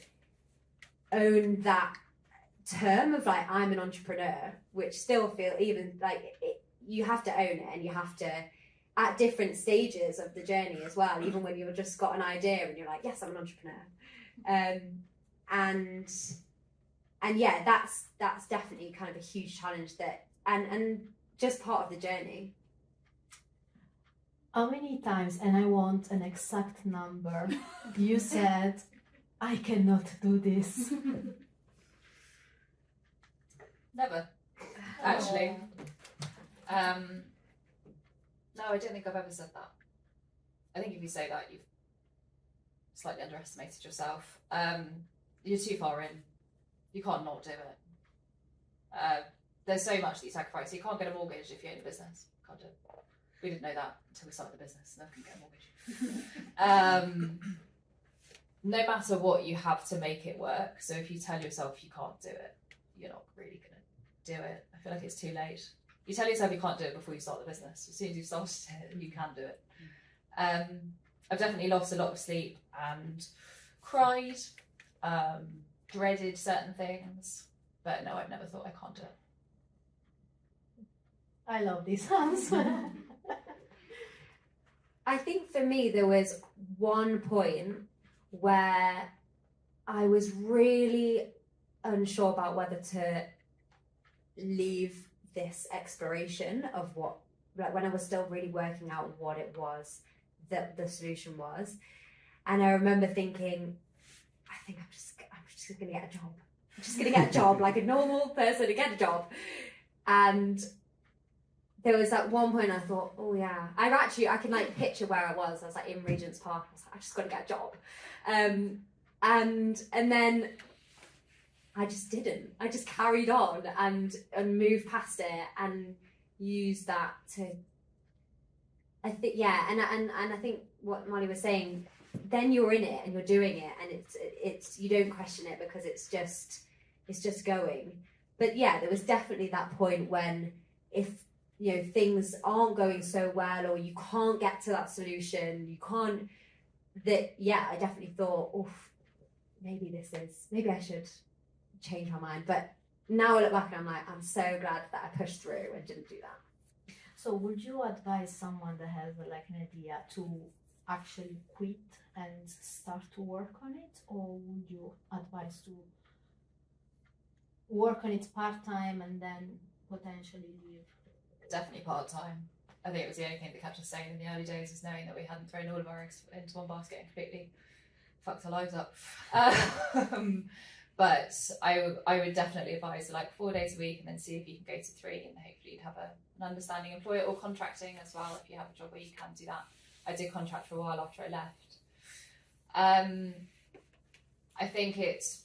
own that term of like, I'm an entrepreneur, which still feel even like you have to own it, and you have to, at different stages of the journey as well, even when you've just got an idea and you're like, yes, I'm an entrepreneur. And yeah, that's definitely kind of a huge challenge and just part of the journey. How many times, and I want an exact number, you said, I cannot do this? Never, actually. No, I don't think I've ever said that. I think if you say that, you've slightly underestimated yourself. You're too far in. You can't not do it. There's so much that you sacrifice. You can't get a mortgage if you own a business. Can't do it. We didn't know that until we started the business. No one can get a mortgage. No matter what, you have to make it work. So if you tell yourself you can't do it, you're not really going to do it. I feel like it's too late. You tell yourself you can't do it before you start the business. As soon as you've started it, you can do it. I've definitely lost a lot of sleep and cried, dreaded certain things, but no, I've never thought I can't do it. I love this answer. I think for me, there was one point where I was really unsure about whether to leave this exploration of what, like when I was still really working out what it was that the solution was. And I remember thinking, I think I'm just going to get a job. I'm just going to get a job like a normal person to get a job. And there was that one point I thought, oh yeah, I can like picture where I was. I was like in Regent's Park. I was like, I just got to get a job. And then I just didn't. I just carried on and moved past it and used that to I think, yeah, and I think what Molly was saying, then you're in it and you're doing it, and it's you don't question it because it's just going. But yeah, there was definitely that point when if things aren't going so well, or you can't get to that solution, I definitely thought, oof, maybe I should change my mind. But now I look back and I'm like, I'm so glad that I pushed through and didn't do that. So would you advise someone that has like an idea to actually quit and start to work on it, or would you advise to work on it part-time and then potentially leave? Definitely part-time. I think it was the only thing that kept us sane in the early days, was knowing that we hadn't thrown all of our eggs into one basket and completely fucked our lives up. But I would definitely advise like 4 days a week, and then see if you can go to 3, and hopefully you'd have an understanding employer, or contracting as well if you have a job where you can do that. I did contract for a while after I left. I think it's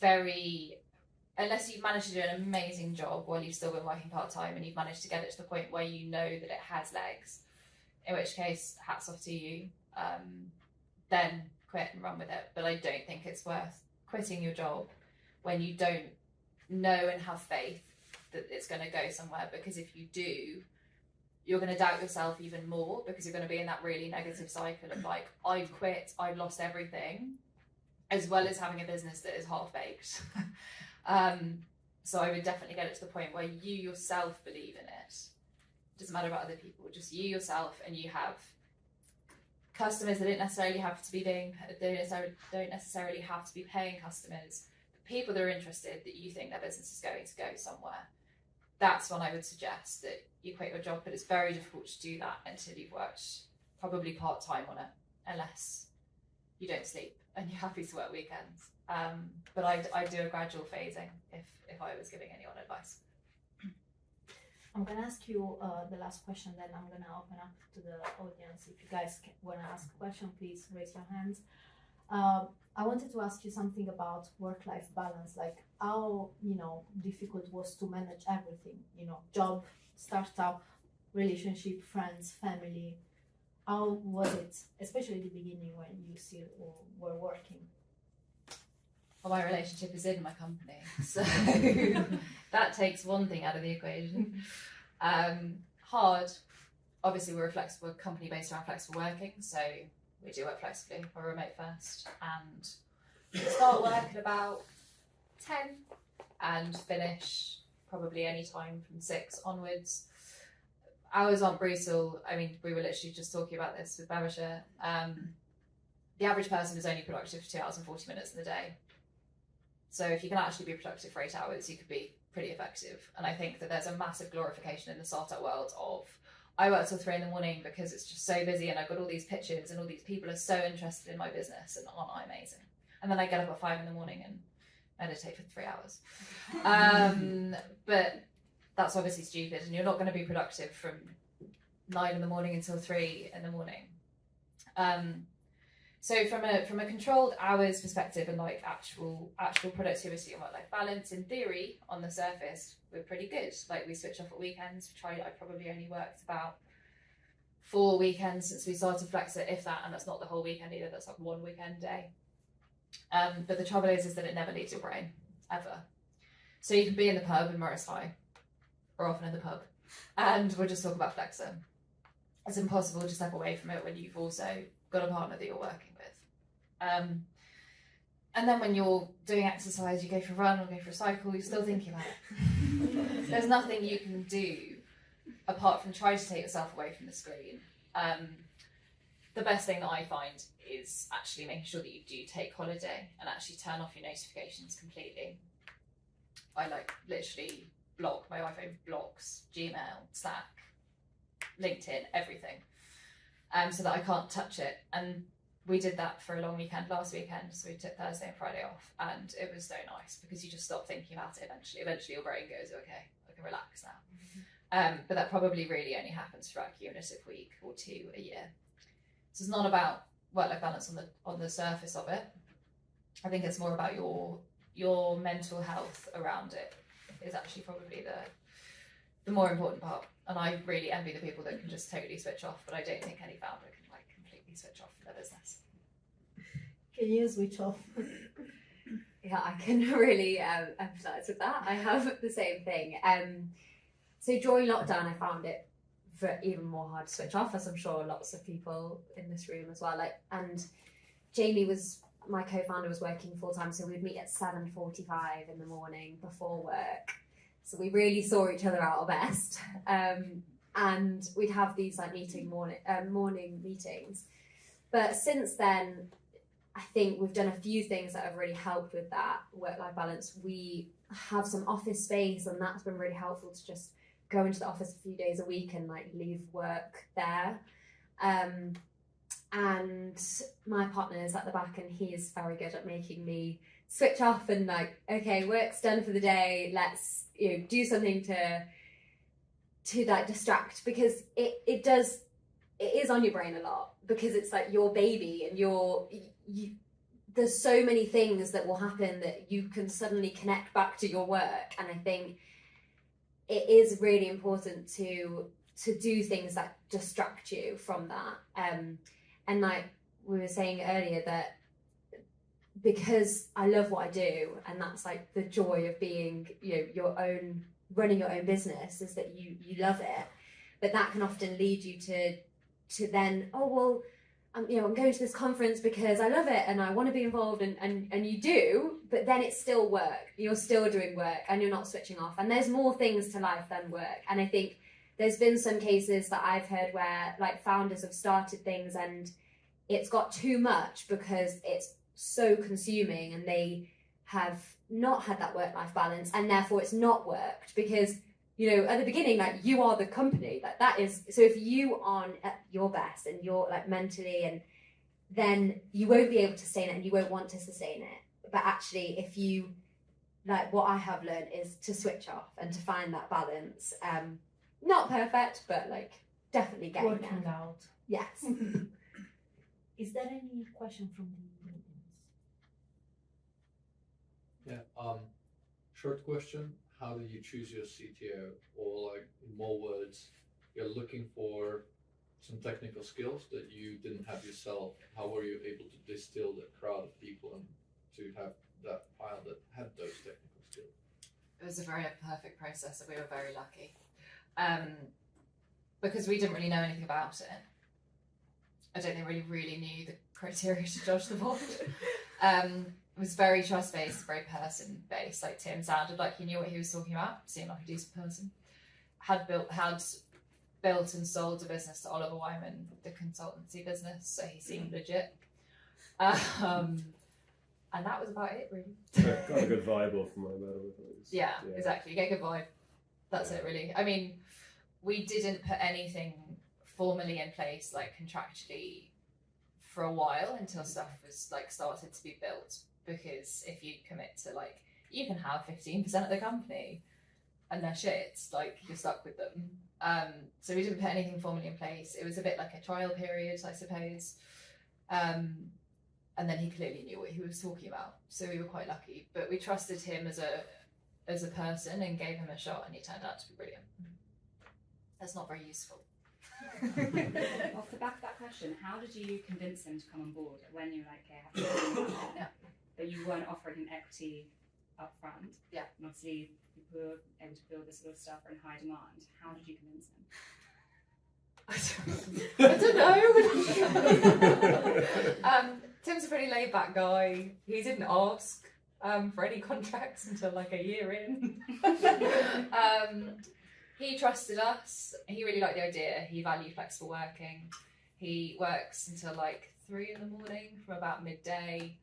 unless you've managed to do an amazing job while you've still been working part-time, and you've managed to get it to the point where you know that it has legs, in which case hats off to you, then quit and run with it. But I don't think it's worth quitting your job when you don't know and have faith that it's going to go somewhere, because if you do, you're going to doubt yourself even more, because you're going to be in that really negative cycle of like, I've quit, I've lost everything, as well as having a business that is half-baked. So I would definitely get it to the point where you yourself believe in it. Doesn't matter about other people, just you yourself, and you have customers that don't necessarily have to be paying customers, but people that are interested, that you think their business is going to go somewhere. That's when I would suggest that you quit your job, but it's very difficult to do that until you've worked probably part-time on it, unless you don't sleep and you're happy to work weekends. But I do a gradual phasing if I was giving anyone advice. I'm going to ask you the last question, then I'm going to open up to the audience. If you guys want to ask a question, please raise your hands. I wanted to ask you something about work-life balance, like how, difficult was to manage everything, job, startup, relationship, friends, family. How was it, especially at the beginning when you still were working? Well, my relationship is in my company, so that takes one thing out of the equation. Hard. Obviously, we're a flexible company based around flexible working, so we do work flexibly. We're remote first, and we start work at about 10 and finish probably any time from 6 onwards. Hours aren't brutal. I mean, we were literally just talking about this with Berisha. The average person is only productive for 2 hours and 40 minutes in the day. So if you can actually be productive for 8 hours, you could be pretty effective. And I think that there's a massive glorification in the startup world of, I work till 3 in the morning because it's just so busy and I've got all these pitches and all these people are so interested in my business, and aren't I amazing? And then I get up at 5 in the morning and meditate for 3 hours. But that's obviously stupid, and you're not going to be productive from 9 in the morning until 3 in the morning. So from a controlled hours perspective and like actual productivity and work-life balance, in theory, on the surface, we're pretty good. Like, we switch off at weekends. I probably only worked about 4 weekends since we started Flexa, if that, and that's not the whole weekend either. That's like 1 weekend day. But the trouble is that it never leaves your brain, ever. So you can be in the pub in Morris High, or often in the pub, and we'll just talk about Flexa. It's impossible to step away from it when you've also got a partner that you're working with. And then when you're doing exercise, you go for a run or go for a cycle, you're still thinking about it. There's nothing you can do apart from try to take yourself away from the screen. The best thing that I find is actually making sure that you do take holiday and actually turn off your notifications completely. I literally block, my iPhone blocks Gmail, Slack, LinkedIn, everything, so that I can't touch it. And we did that for a long weekend last weekend, so we took Thursday and Friday off, and it was so nice because you just stop thinking about it. Eventually your brain goes, okay, I can relax now. But that probably really only happens for a cumulative week or 2 a year. So it's not about work-life balance on the surface of it. I think it's more about your mental health around it is actually probably the more important part. And I really envy the people that can just totally switch off, but I don't think any founder can like completely switch off from their business. Can you switch off? Yeah, I can really empathise with that. I have the same thing. So during lockdown, I found it even more hard to switch off, as I'm sure lots of people in this room as well. And Jamie was, my co-founder, was working full time, so we'd meet at 7:45 in the morning before work. So we really saw each other at our best, and we'd have these like morning meetings. But since then, I think we've done a few things that have really helped with that work-life balance. We have some office space, and that's been really helpful to just go into the office a few days a week and like leave work there. And my partner is at the back, and he is very good at making me switch off and like, okay, work's done for the day. Let's do something to like distract, because it is on your brain a lot, because it's like your baby, and there's so many things that will happen that you can suddenly connect back to your work. And I think it is really important to do things that distract you from that. And like we were saying earlier, that because I love what I do, and that's like the joy of being running your own business, is that you love it, but that can often lead you to then, oh well, I'm going to this conference because I love it and I want to be involved, and you do, but then it's still work. You're still doing work and you're not switching off. And there's more things to life than work. And I think there's been some cases that I've heard where like founders have started things and it's got too much because it's so consuming, and they have not had that work-life balance, and therefore it's not worked, because at the beginning, like, you are the company, like that is, so if you aren't at your best and you're like mentally, and then you won't be able to sustain it and you won't want to sustain it. But actually, if you, like, what I have learned is to switch off and to find that balance. Not perfect, but like definitely getting Working there. out. Yes. Is there any question from the audience? Yeah. Short question. How do you choose your CTO? Or like, in more words, you're looking for some technical skills that you didn't have yourself. How were you able to distill the crowd of people and to have that pile that had those technical skills? It was a very perfect process, and we were very lucky. Because we didn't really know anything about it. I don't think we really knew the criteria to judge the board. It was very trust-based, very person-based. Like, Tim sounded like he knew what he was talking about, seemed like a decent person. Had built and sold a business to Oliver Wyman, the consultancy business, so he seemed legit. And that was about it, really. Got a good vibe off my battle. Yeah, exactly. You get a good vibe. That's it, really. I mean, we didn't put anything formally in place, like contractually, for a while, until stuff was like started to be built. Because if you commit to, like, you can have 15% of the company and they're shit, like, you're stuck with them. So we didn't put anything formally in place. It was a bit like a trial period, I suppose. And then he clearly knew what he was talking about, so we were quite lucky. But we trusted him as a person and gave him a shot, and he turned out to be brilliant. That's not very useful. Off the back of that question, how did you convince him to come on board when you were like, okay, I have to do that? Yeah. But you weren't offering him equity up front. Yeah. And obviously, people were able to build this sort of stuff are in high demand. How did you convince him? I don't know. Tim's a pretty laid back guy. He didn't ask for any contracts until like a year in. He trusted us. He really liked the idea. He valued flexible working. He works until like 3 in the morning from about midday.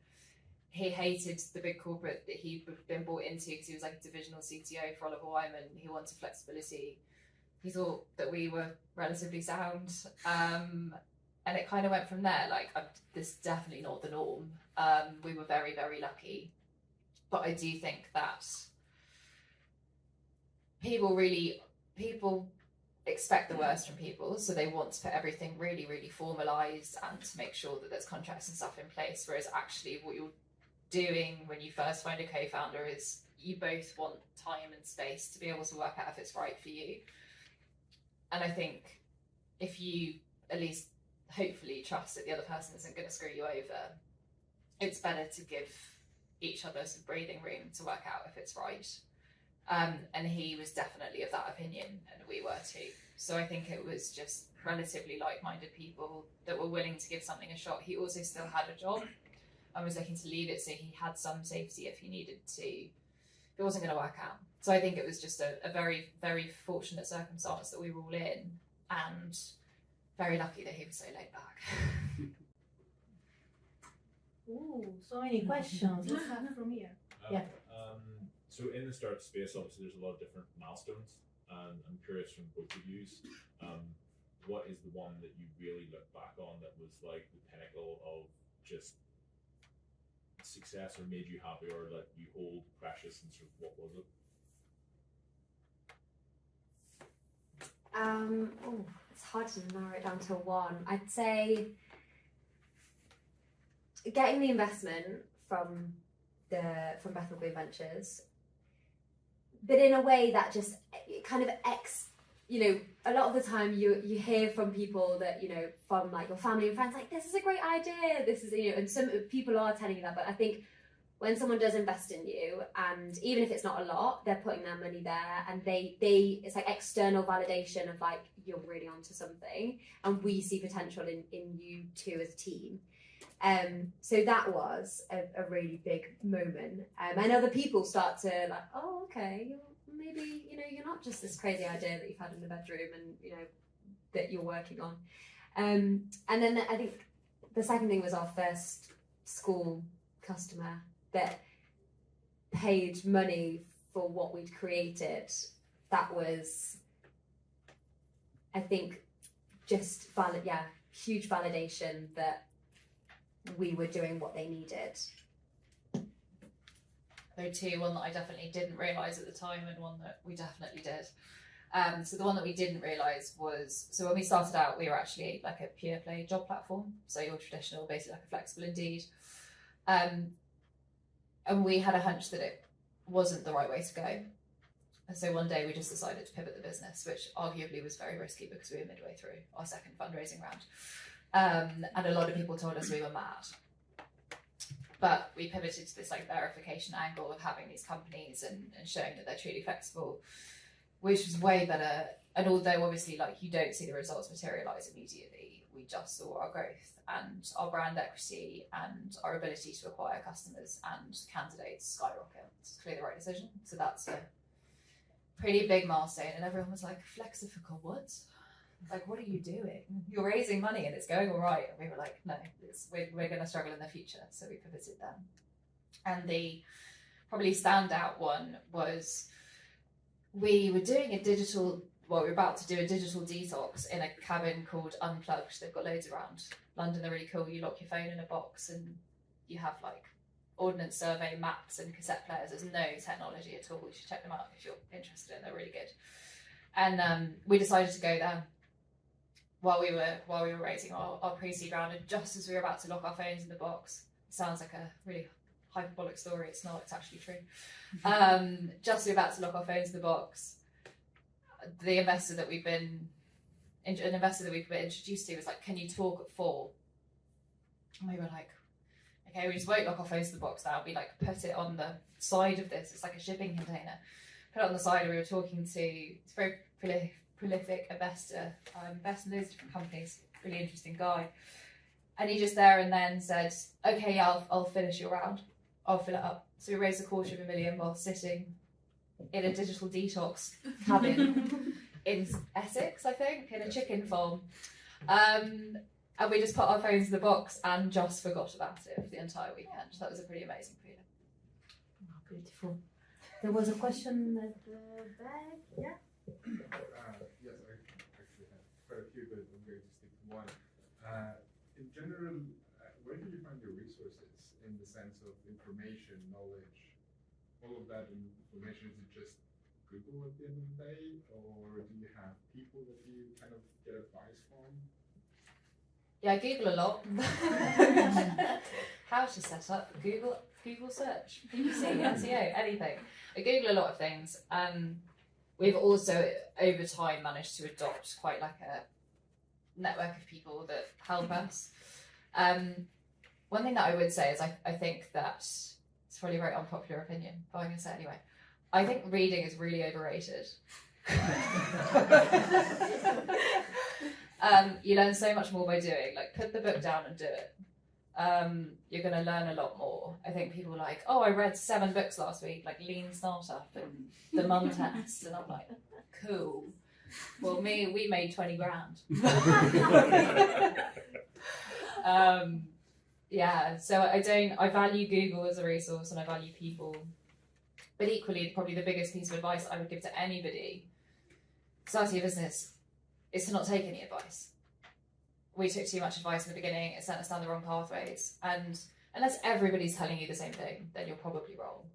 He hated the big corporate that he'd been brought into because he was like a divisional CTO for Oliver Wyman. He wanted flexibility. He thought that we were relatively sound. And it kind of went from there. Like, this is definitely not the norm. We were very, very lucky. But I do think that people expect the worst from people, so they want to put everything really, really formalised and to make sure that there's contracts and stuff in place, whereas actually what you're doing when you first find a co-founder is you both want time and space to be able to work out if it's right for you. And I think if you at least hopefully trust that the other person isn't going to screw you over, it's better to give each other some breathing room to work out if it's right. And he was definitely of that opinion, and we were too. So I think it was just relatively like-minded people that were willing to give something a shot. He also still had a job and was looking to leave it, so he had some safety if he needed to, if it wasn't going to work out. So I think it was just a very, very fortunate circumstance that we were all in, and very lucky that he was so laid back. Ooh, so many questions. Let's start from here. Yeah. So in the startup space, obviously there's a lot of different milestones, and I'm curious from both of you, what is the one that you really look back on that was like the pinnacle of just success, or made you happy, or that you hold precious, and sort of what was it? It's hard to narrow it down to one. I'd say getting the investment from Bethel Green Ventures, but in a way that just kind of a lot of the time you hear from people that, from like your family and friends, like, this is a great idea, this is, and some people are telling you that, but I think when someone does invest in you, and even if it's not a lot, they're putting their money there, and they it's like external validation of like, you're really onto something, and we see potential in you two as a team. So that was a really big moment, and other people start to like, oh, okay, maybe you're not just this crazy idea that you've had in the bedroom, and that you're working on. And then I think the second thing was our first school customer that paid money for what we'd created. That was, I think, just huge validation that we were doing what they needed. There are two, one that I definitely didn't realise at the time, and one that we definitely did. So the one that we didn't realise was, so when we started out, we were actually like a pure play job platform, so your traditional, basically like a flexible Indeed. And we had a hunch that it wasn't the right way to go. And so one day we just decided to pivot the business, which arguably was very risky because we were midway through our second fundraising round. And a lot of people told us we were mad. But we pivoted to this like verification angle of having these companies and showing that they're truly flexible, which was way better. And although obviously like you don't see the results materialise immediately, we just saw our growth and our brand equity and our ability to acquire customers and candidates skyrocket. It's clearly the right decision. So that's a pretty big milestone. And everyone was like, Flexifical, what? Like, what are you doing? You're raising money and it's going all right. And we were like, no, we're going to struggle in the future. So we pivoted then. And the probably standout one was we were doing we were about to do a digital detox in a cabin called Unplugged. They've got loads around London. They're really cool. You lock your phone in a box and you have like ordnance survey maps and cassette players. There's no technology at all. You should check them out if you're interested in. They're really good. And we decided to go there while we were raising our pre-seed round, and just as we were about to lock our phones in the box, it sounds like a really hyperbolic story. It's not. It's actually true. Just as we were about to lock our phones in the box, the investor that we've been introduced to was like, "Can you talk at 4?" And we were like, "Okay, we just won't lock our phones in the box now." We like put it on the side of this. It's like a shipping container. Put it on the side, and we were talking to this very prolific investor, invests in loads of different companies, really interesting guy. And he just there and then said, okay, I'll finish your round. I'll fill it up. So we raised $250,000 while sitting in a digital detox cabin in Essex, I think, in a chicken farm. And we just put our phones in the box and just forgot about it for the entire weekend. That was a pretty amazing feeling. Oh, beautiful. There was a question at the back, yeah? Yes, I actually have quite a few, but I'm going to stick to one. In general, where do you find your resources in the sense of information, knowledge, all of that information? Is it just Google at the end of the day, or do you have people that you kind of get advice from? Yeah, I Google a lot. How to set up Google Google search, BBC, SEO, anything. I Google a lot of things. We've also, over time, managed to adopt quite like a network of people that help us. One thing that I would say is I think that, it's probably a very unpopular opinion, but I'm going to say it anyway. I think reading is really overrated. You learn so much more by doing. Like, put the book down and do it. You're going to learn a lot more. I think people are like, oh, I read 7 books last week, like Lean Startup and The Mum Test, and I'm like, cool. Well, we made 20 grand. Yeah, so I value Google as a resource and I value people. But equally, probably the biggest piece of advice I would give to anybody starting a business is to not take any advice. We took too much advice in the beginning, it sent us down the wrong pathways. And unless everybody's telling you the same thing, then you're probably wrong.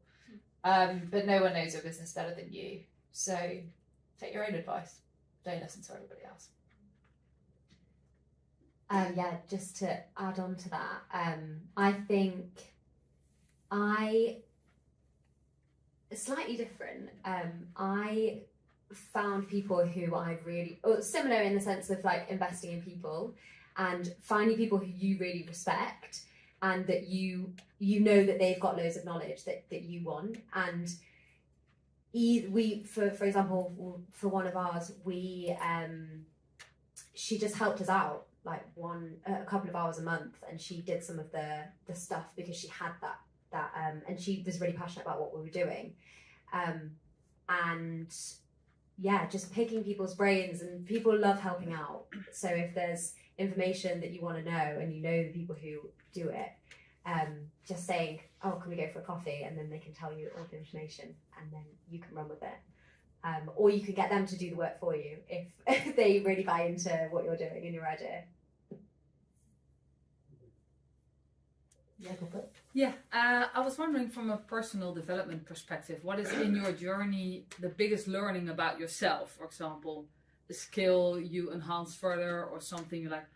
But no one knows your business better than you. So take your own advice. Don't listen to everybody else. Yeah, just to add on to that, I think it's slightly different. I found people who I really, similar in the sense of like investing in people and finding people who you really respect and that you know that they've got loads of knowledge that you want. And we, for example, for one of ours, she just helped us out like a couple of hours a month, and she did some of the stuff because she had that and she was really passionate about what we were doing, and yeah, just picking people's brains, and people love helping out. So if there's information that you want to know and you know the people who do it, just saying, oh, can we go for a coffee, and then they can tell you all the information and then you can run with it. Or you can get them to do the work for you if they really buy into what you're doing and your idea. Yeah, I was wondering from a personal development perspective, what is in your journey the biggest learning about yourself? For example, a skill you enhance further or something you're like,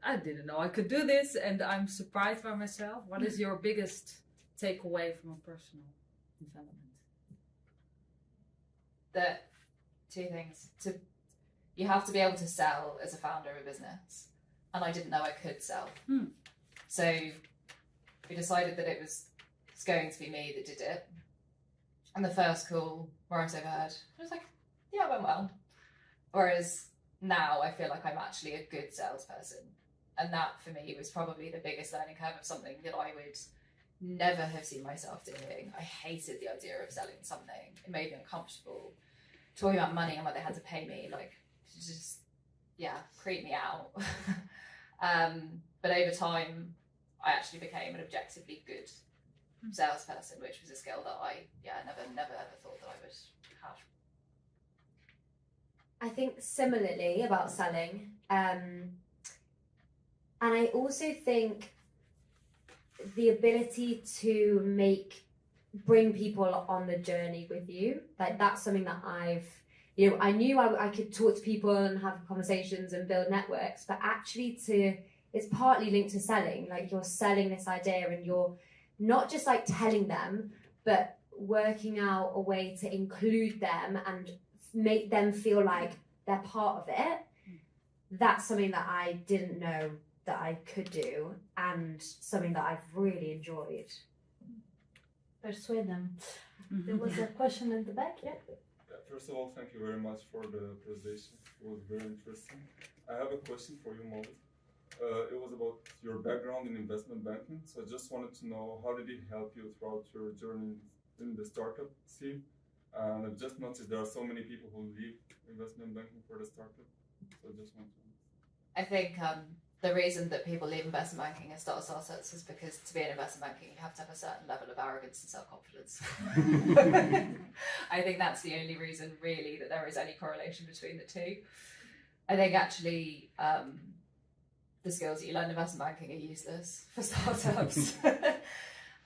I didn't know I could do this and I'm surprised by myself. What is your biggest takeaway from a personal development? Two things. You have to be able to sell as a founder of a business, and I didn't know I could sell. So we decided that it was going to be me that did it. And the first call where I was overheard, I was like, yeah, it went well. Whereas now I feel like I'm actually a good salesperson. And that for me was probably the biggest learning curve of something that I would never have seen myself doing. I hated the idea of selling something. It made me uncomfortable. Talking about money and what they had to pay me, like, just, yeah, creeped me out. But over time, I actually became an objectively good salesperson, which was a skill that I, never ever thought that I would have. I think similarly about selling, and I also think the ability to bring people on the journey with you, like that's something that I knew I could talk to people and have conversations and build networks, but actually it's partly linked to selling. Like you're selling this idea and you're not just like telling them, but working out a way to include them and make them feel like they're part of it. That's something that I didn't know that I could do, and something that I've really enjoyed. Persuade them. There was a question in the back, yeah? First of all, thank you very much for the presentation. It was very interesting. I have a question for you, Molly. It was about your background in investment banking. So I just wanted to know, how did it help you throughout your journey in the startup scene? And I've just noticed there are so many people who leave investment banking for the startup. So I just want to know. I think the reason that people leave investment banking and start startups is because to be in investment banking, you have to have a certain level of arrogance and self-confidence. I think that's the only reason, really, that there is any correlation between the two. I think actually the skills that you learn in investment banking are useless for startups.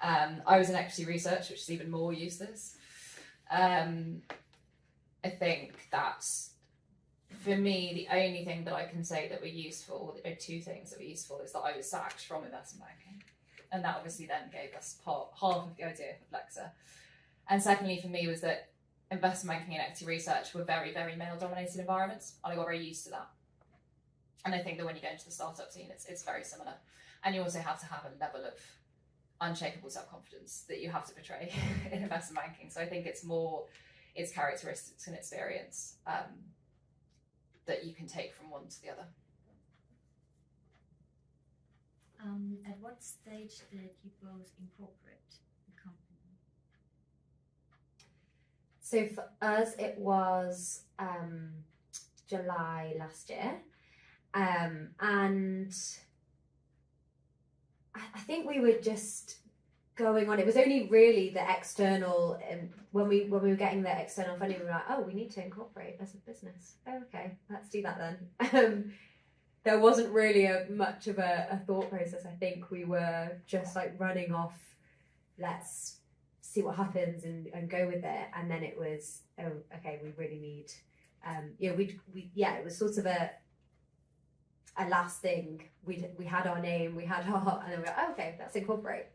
I was in equity research, which is even more useless. I think that's, for me, the only thing that I can say that were useful, or two things that were useful, is that I was sacked from investment banking. And that obviously then gave us half of the idea for Flexa. And secondly, for me, was that investment banking and equity research were very, very male-dominated environments, and I got very used to that. And I think that when you go into the startup scene, it's very similar. And you also have to have a level of unshakable self-confidence that you have to portray in investment banking. So I think it's more its characteristics and experience that you can take from one to the other. At what stage did you both incorporate the company? So for us, it was July last year. And I think we were just going on. It was only really the external, when we were getting the external funding, we were like, oh, we need to incorporate as a business. Oh, okay, let's do that then. There wasn't really much of a thought process. I think we were just like running off, let's see what happens and go with it. And then it was, oh, okay, we really need, it was sort of a last thing. We had our name, we had our, and then we were like, oh, okay, let's incorporate.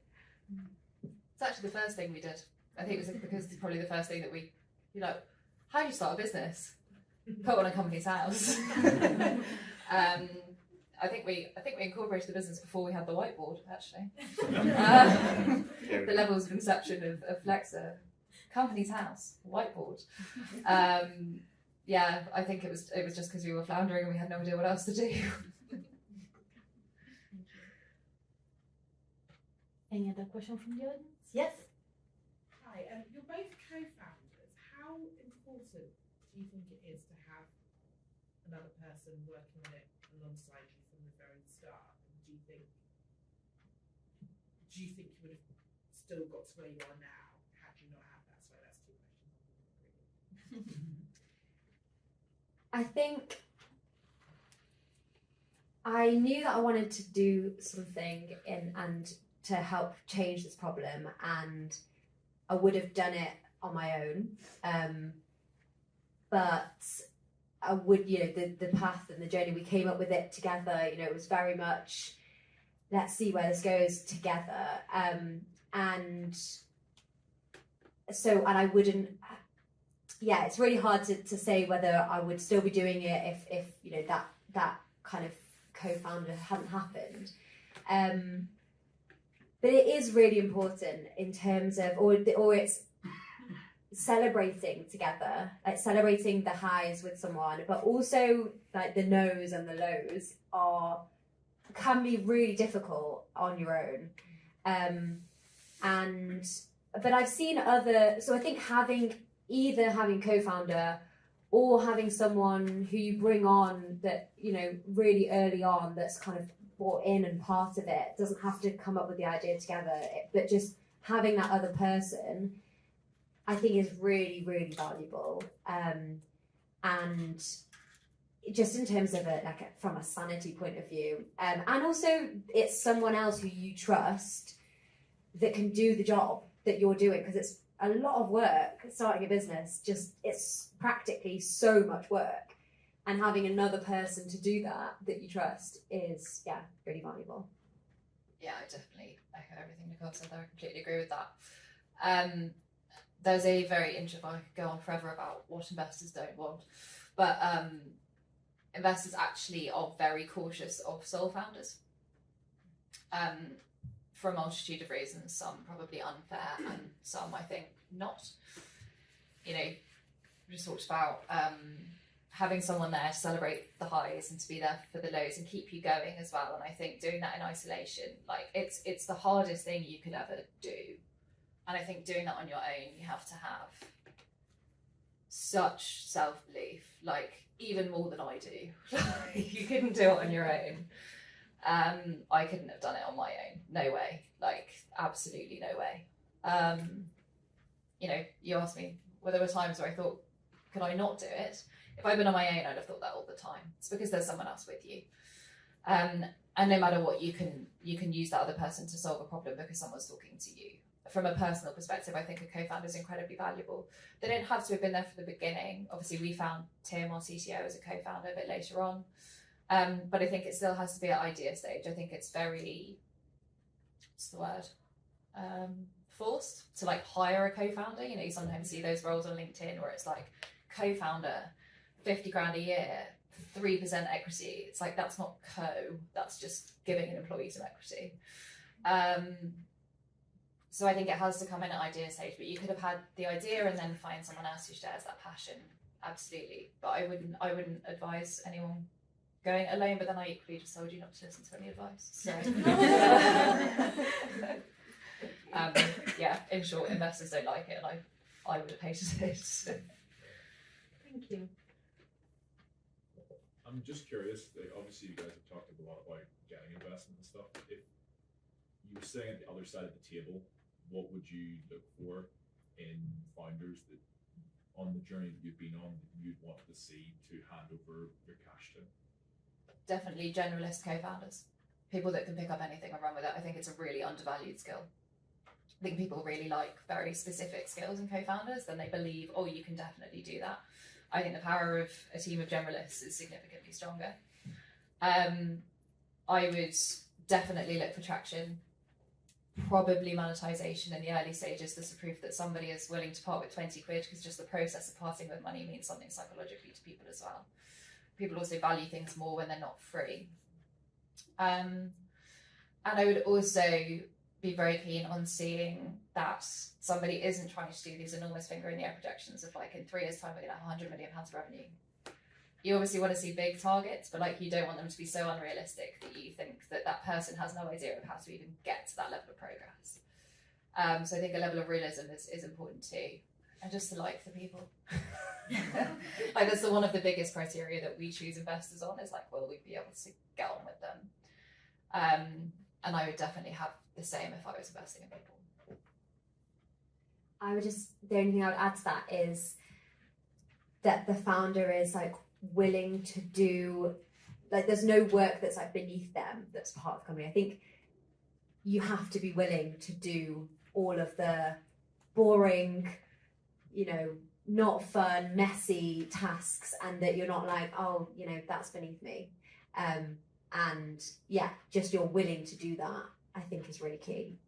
It's actually the first thing we did. I think it was because it's probably the first thing that we, how do you start a business? Put on a company's house. I think we incorporated the business before we had the whiteboard, actually. The levels of inception of Flexa, company's house, whiteboard. I think it was just because we were floundering and we had no idea what else to do. Any other question from the audience? Yes. Hi, you're both co-founders. How important do you think it is to have another person working on it alongside you from the very start? And do you think you would have still got to where you are now had you not had that? Sorry, that's two questions. I think I knew that I wanted to do something and to help change this problem, and I would have done it on my own. But I would, the path and the journey, we came up with it together. It was very much, let's see where this goes together. And I wouldn't, it's really hard to say whether I would still be doing it if that kind of co-founder hadn't happened. But it is really important in terms of, or it's celebrating together, like celebrating the highs with someone, but also like the no's and the lows can be really difficult on your own. But I've seen so I think either having co-founder or having someone who you bring on that, really early on, that's kind of brought in and part of it, doesn't have to come up with the idea together, but just having that other person, I think, is really, really valuable. And just in terms of from a sanity point of view, and also it's someone else who you trust that can do the job that you're doing, because it's a lot of work starting a business. It's practically so much work, and having another person to do that you trust is really valuable. Yeah, I definitely echo everything Nicole said there. I completely agree with that. There's a very interesting, I could go on forever about what investors don't want, but investors actually are very cautious of sole founders for a multitude of reasons, some probably unfair and some I think not. We just talked about having someone there to celebrate the highs and to be there for the lows and keep you going as well. And I think doing that in isolation, it's the hardest thing you could ever do. And I think doing that on your own, you have to have such self-belief, even more than I do. You couldn't do it on your own. I couldn't have done it on my own. No way. Absolutely no way. You asked me, there were times where I thought, could I not do it? If I'd been on my own, I'd have thought that all the time. It's because there's someone else with you. And no matter what, you can use that other person to solve a problem because someone's talking to you. From a personal perspective, I think a co-founder is incredibly valuable. They don't have to have been there from the beginning. Obviously, we found Tim, our CTO, as a co-founder a bit later on. But I think it still has to be at idea stage. I think it's very what's the word? Forced to like hire a co-founder. You know, you sometimes see those roles on LinkedIn where it's like co-founder, 50 grand a year, 3% equity. It's like, that's not that's just giving an employee some equity. So I think it has to come in at idea stage, but you could have had the idea and then find someone else who shares that passion. Absolutely. But I wouldn't advise anyone going it alone, but then I equally just told you not to listen to any advice. So yeah, in short, investors don't like it, and I would have hated it. Thank you. I'm just curious, like, obviously you guys have talked a lot about getting investment and stuff. If you were sitting at the other side of the table, what would you look for in founders that on the journey that you've been on that you'd want to see to hand over your cash to? Definitely generalist co-founders, people that can pick up anything and run with it. I think it's a really undervalued skill. I think people really like very specific skills in co-founders, then they believe, oh, you can definitely do that. I think the power of a team of generalists is significantly stronger. I would definitely look for traction, probably monetization in the early stages. There's a proof that somebody is willing to part with 20 quid because just the process of parting with money means something psychologically to people as well. People also value things more when they're not free. And I would also be very keen on seeing that somebody isn't trying to do these enormous finger in the air projections of like, in 3 years time we're going to have £100 million of revenue. You obviously want to see big targets, but like, you don't want them to be so unrealistic that you think that that person has no idea of how to even get to that level of progress. So I think a level of realism is important too, and just to like the people. Like, that's one of the biggest criteria that we choose investors on, is like, will we be able to get on with them? And I would definitely have the same if I was investing in people. The only thing I would add to that is that the founder is like willing to do, like, there's no work that's like beneath them that's part of the company. I think you have to be willing to do all of the boring, you know, not fun, messy tasks, and that you're not like, oh, you know, that's beneath me. And yeah, just you're willing to do that, I think, is really key.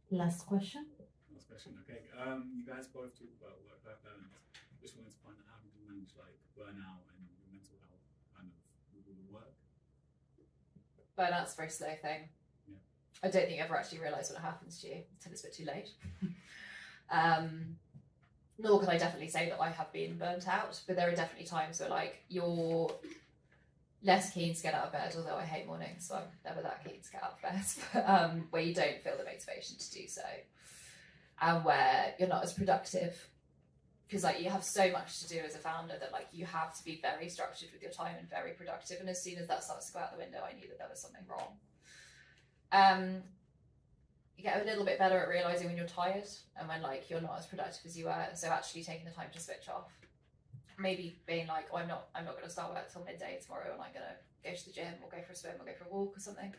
Last question. Last question. Okay. You guys both talk about work-life balance. Just wanted to find out, how do you manage like burnout and your mental health kind of with all the work? Burnout's a very slow thing. Yeah. I don't think you ever actually realise when it happens to you until it's a bit too late. Nor could I definitely say that I have been burnt out, but there are definitely times where like you're less keen to get out of bed, although I hate mornings, so I'm never that keen to get out of bed, but, where you don't feel the motivation to do so, and where you're not as productive, because like you have so much to do as a founder that like you have to be very structured with your time and very productive, and as soon as that starts to go out the window, I knew that there was something wrong. You get a little bit better at realising when you're tired and when like you're not as productive as you were, so actually taking the time to switch off. Maybe being like, oh, I'm not going to start work till midday tomorrow, and I'm going to go to the gym or go for a swim or go for a walk or something.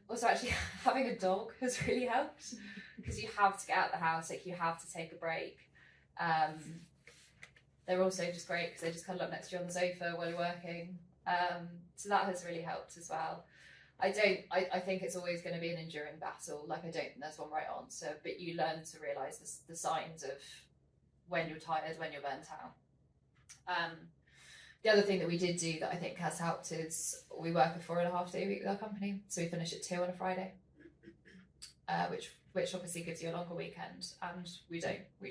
Also, actually, having a dog has really helped, because you have to get out of the house, like you have to take a break. They're also just great because they just cuddle up next to you on the sofa while you're working. So that has really helped as well. I think it's always going to be an enduring battle. Like, I don't think there's one right answer, but you learn to realise the signs of when you're tired, when you're burnt out. The other thing that we did do that I think has helped is we work a 4.5-day week with our company. So we finish at 2 on a Friday, which obviously gives you a longer weekend. And we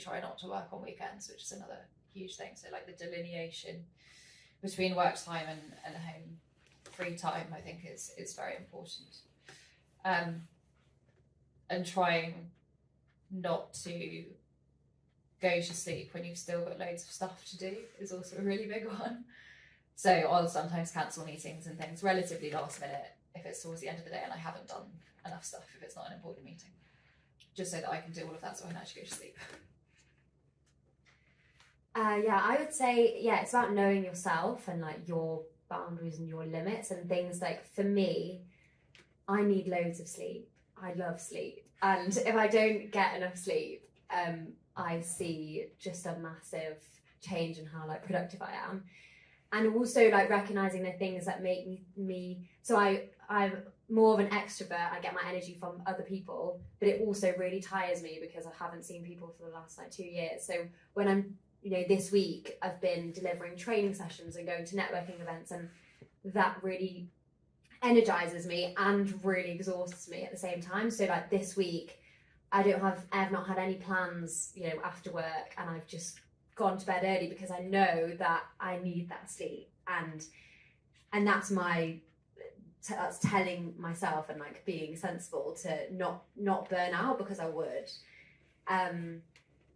try not to work on weekends, which is another huge thing. So like the delineation between work time and home free time, I think is very important. And trying not to go to sleep when you've still got loads of stuff to do is also a really big one. So I'll sometimes cancel meetings and things relatively last minute if it's towards the end of the day and I haven't done enough stuff, if it's not an important meeting, just so that I can do all of that so I can actually go to sleep. Yeah, I would say, yeah, it's about knowing yourself and like your boundaries and your limits and things. Like for me, I need loads of sleep. I love sleep. And if I don't get enough sleep, I see just a massive change in how like productive I am. and also like recognizing the things that make me so I'm more of an extrovert. I get my energy from other people, but it also really tires me because I haven't seen people for the last like 2 years. So when I'm, this week I've been delivering training sessions and going to networking events, and that really energizes me and really exhausts me at the same time. So like this week I have not had any plans, after work, and I've just gone to bed early because I know that I need that sleep, and that's that's telling myself and like being sensible to not burn out, because I would. And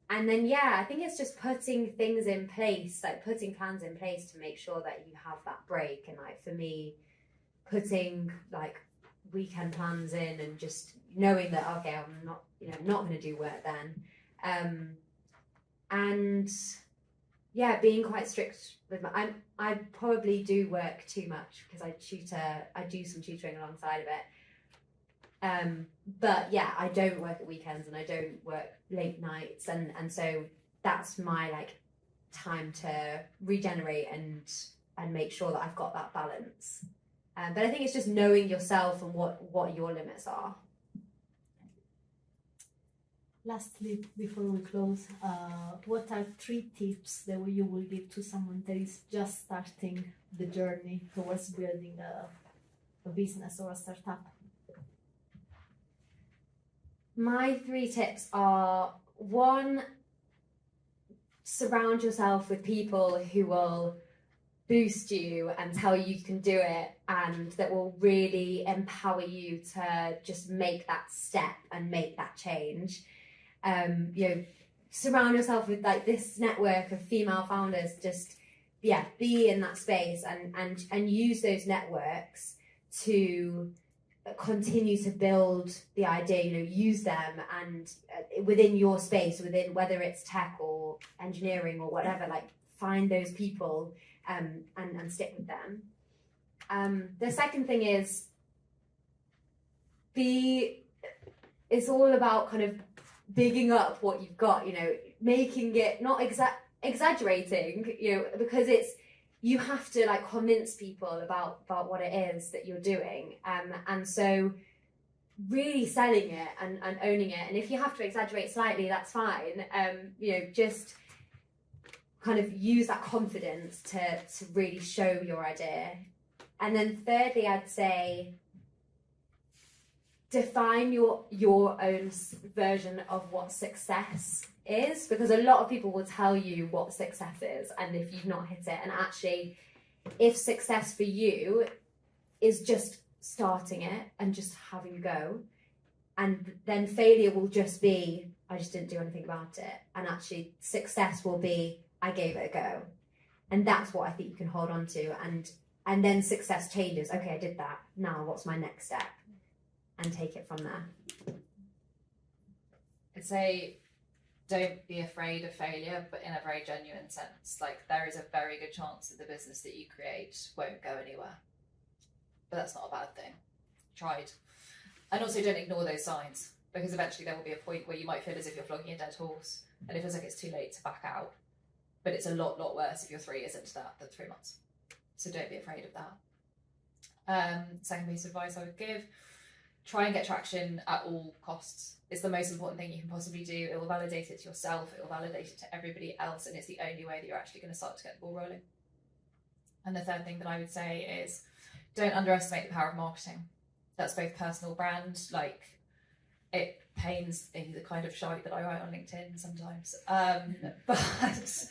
then I think it's just putting things in place, like putting plans in place to make sure that you have that break. And like for me, putting like weekend plans in and just knowing that okay, I'm not not going to do work then, and being quite strict with I probably do work too much because I do some tutoring alongside of it, but I don't work at weekends and I don't work late nights, and so that's my like time to regenerate and make sure that I've got that balance. But I think it's just knowing yourself and what your limits are. Lastly, before we close, what are 3 tips that you will give to someone that is just starting the journey towards building a business or a startup? My 3 tips are: 1, surround yourself with people who will boost you and tell you can do it, and that will really empower you to just make that step and make that change. Surround yourself with like this network of female founders. Just be in that space and use those networks to continue to build the idea. Use them, and within your space, within whether it's tech or engineering or whatever, like find those people and stick with them. The second thing is it's all about kind of bigging up what you've got, making it not exaggerating, because you have to like convince people about what it is that you're doing, and so really selling it and owning it. And if you have to exaggerate slightly, that's fine. Just kind of use that confidence to really show your idea. And then thirdly, I'd say define your own version of what success is, because a lot of people will tell you what success is, and if you've not hit it, and actually if success for you is just starting it and just having a go, and then failure will just be I just didn't do anything about it, and actually success will be I gave it a go. And that's what I think you can hold on to, and then success changes. Okay, I did that, now what's my next step? And take it from there. I'd say don't be afraid of failure, but in a very genuine sense. Like, there is a very good chance that the business that you create won't go anywhere. But that's not a bad thing. Tried. And also don't ignore those signs, because eventually there will be a point where you might feel as if you're flogging a dead horse and it feels like it's too late to back out. But it's a lot worse if you're 3 years into that than 3 months. So don't be afraid of that. Second piece of advice I would give: try and get traction at all costs. It's the most important thing you can possibly do. It will validate it to yourself, it will validate it to everybody else, and it's the only way that you're actually going to start to get the ball rolling. And the third thing that I would say is don't underestimate the power of marketing. That's both personal brand, like it pains the kind of shite that I write on LinkedIn sometimes, but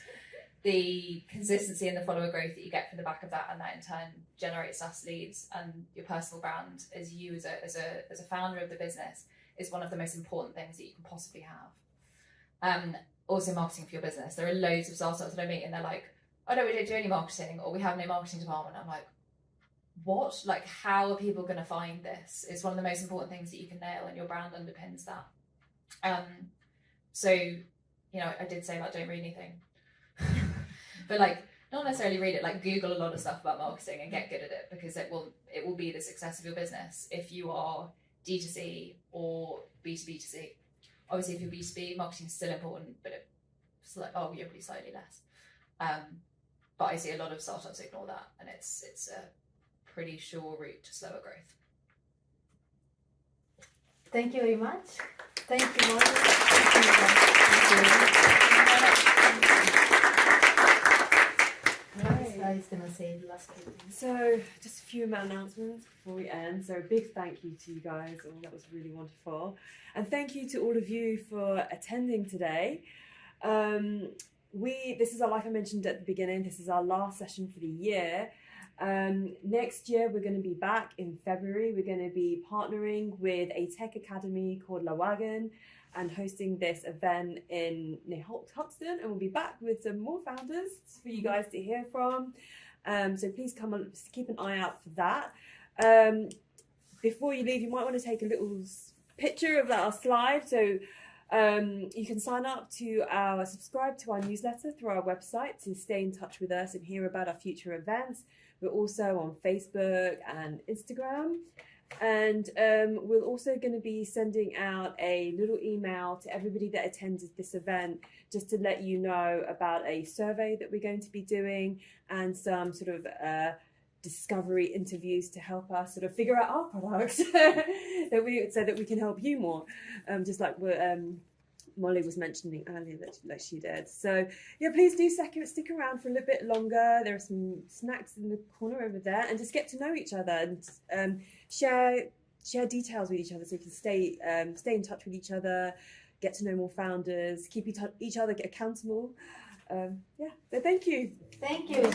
the consistency and the follower growth that you get from the back of that, and that in turn generates SaaS leads, and your personal brand as you as a founder of the business is one of the most important things that you can possibly have. Also marketing for your business. There are loads of startups that I meet and they're like, oh no, we don't do any marketing, or we have no marketing department. I'm like, what? Like, how are people going to find this? It's one of the most important things that you can nail, and your brand underpins that. So, I did say like don't read anything. But like, not necessarily read it, like Google a lot of stuff about marketing and get good at it, because it will be the success of your business if you are D2C or B2B2C. Obviously, if you're B2B, marketing is still important, but it's like, you're slightly less. but I see a lot of startups ignore that, and it's a pretty sure route to slower growth. Thank you very much. Thank you, Molly. I was going to say the last thing. So, just a few announcements before we end. So, a big thank you to you guys. Oh, that was really wonderful. And thank you to all of you for attending today. This is like I mentioned at the beginning, this is our last session for the year. Next year, we're going to be back in February. We're going to be partnering with a tech academy called La Wagon and hosting this event near Hoxton, and we'll be back with some more founders for you guys to hear from. So please come and keep an eye out for that. Before you leave, you might want to take a little picture of our slide. So you can subscribe to our newsletter through our website to stay in touch with us and hear about our future events. We're also on Facebook and Instagram. And we're also going to be sending out a little email to everybody that attends this event just to let you know about a survey that we're going to be doing and some sort of discovery interviews to help us sort of figure out our products so that we can help you more, just like Molly was mentioning earlier that she did. So yeah, please do stick around for a little bit longer. There are some snacks in the corner over there, and just get to know each other and share details with each other so you can stay in touch with each other, get to know more founders, keep each other accountable. So thank you. Thank you.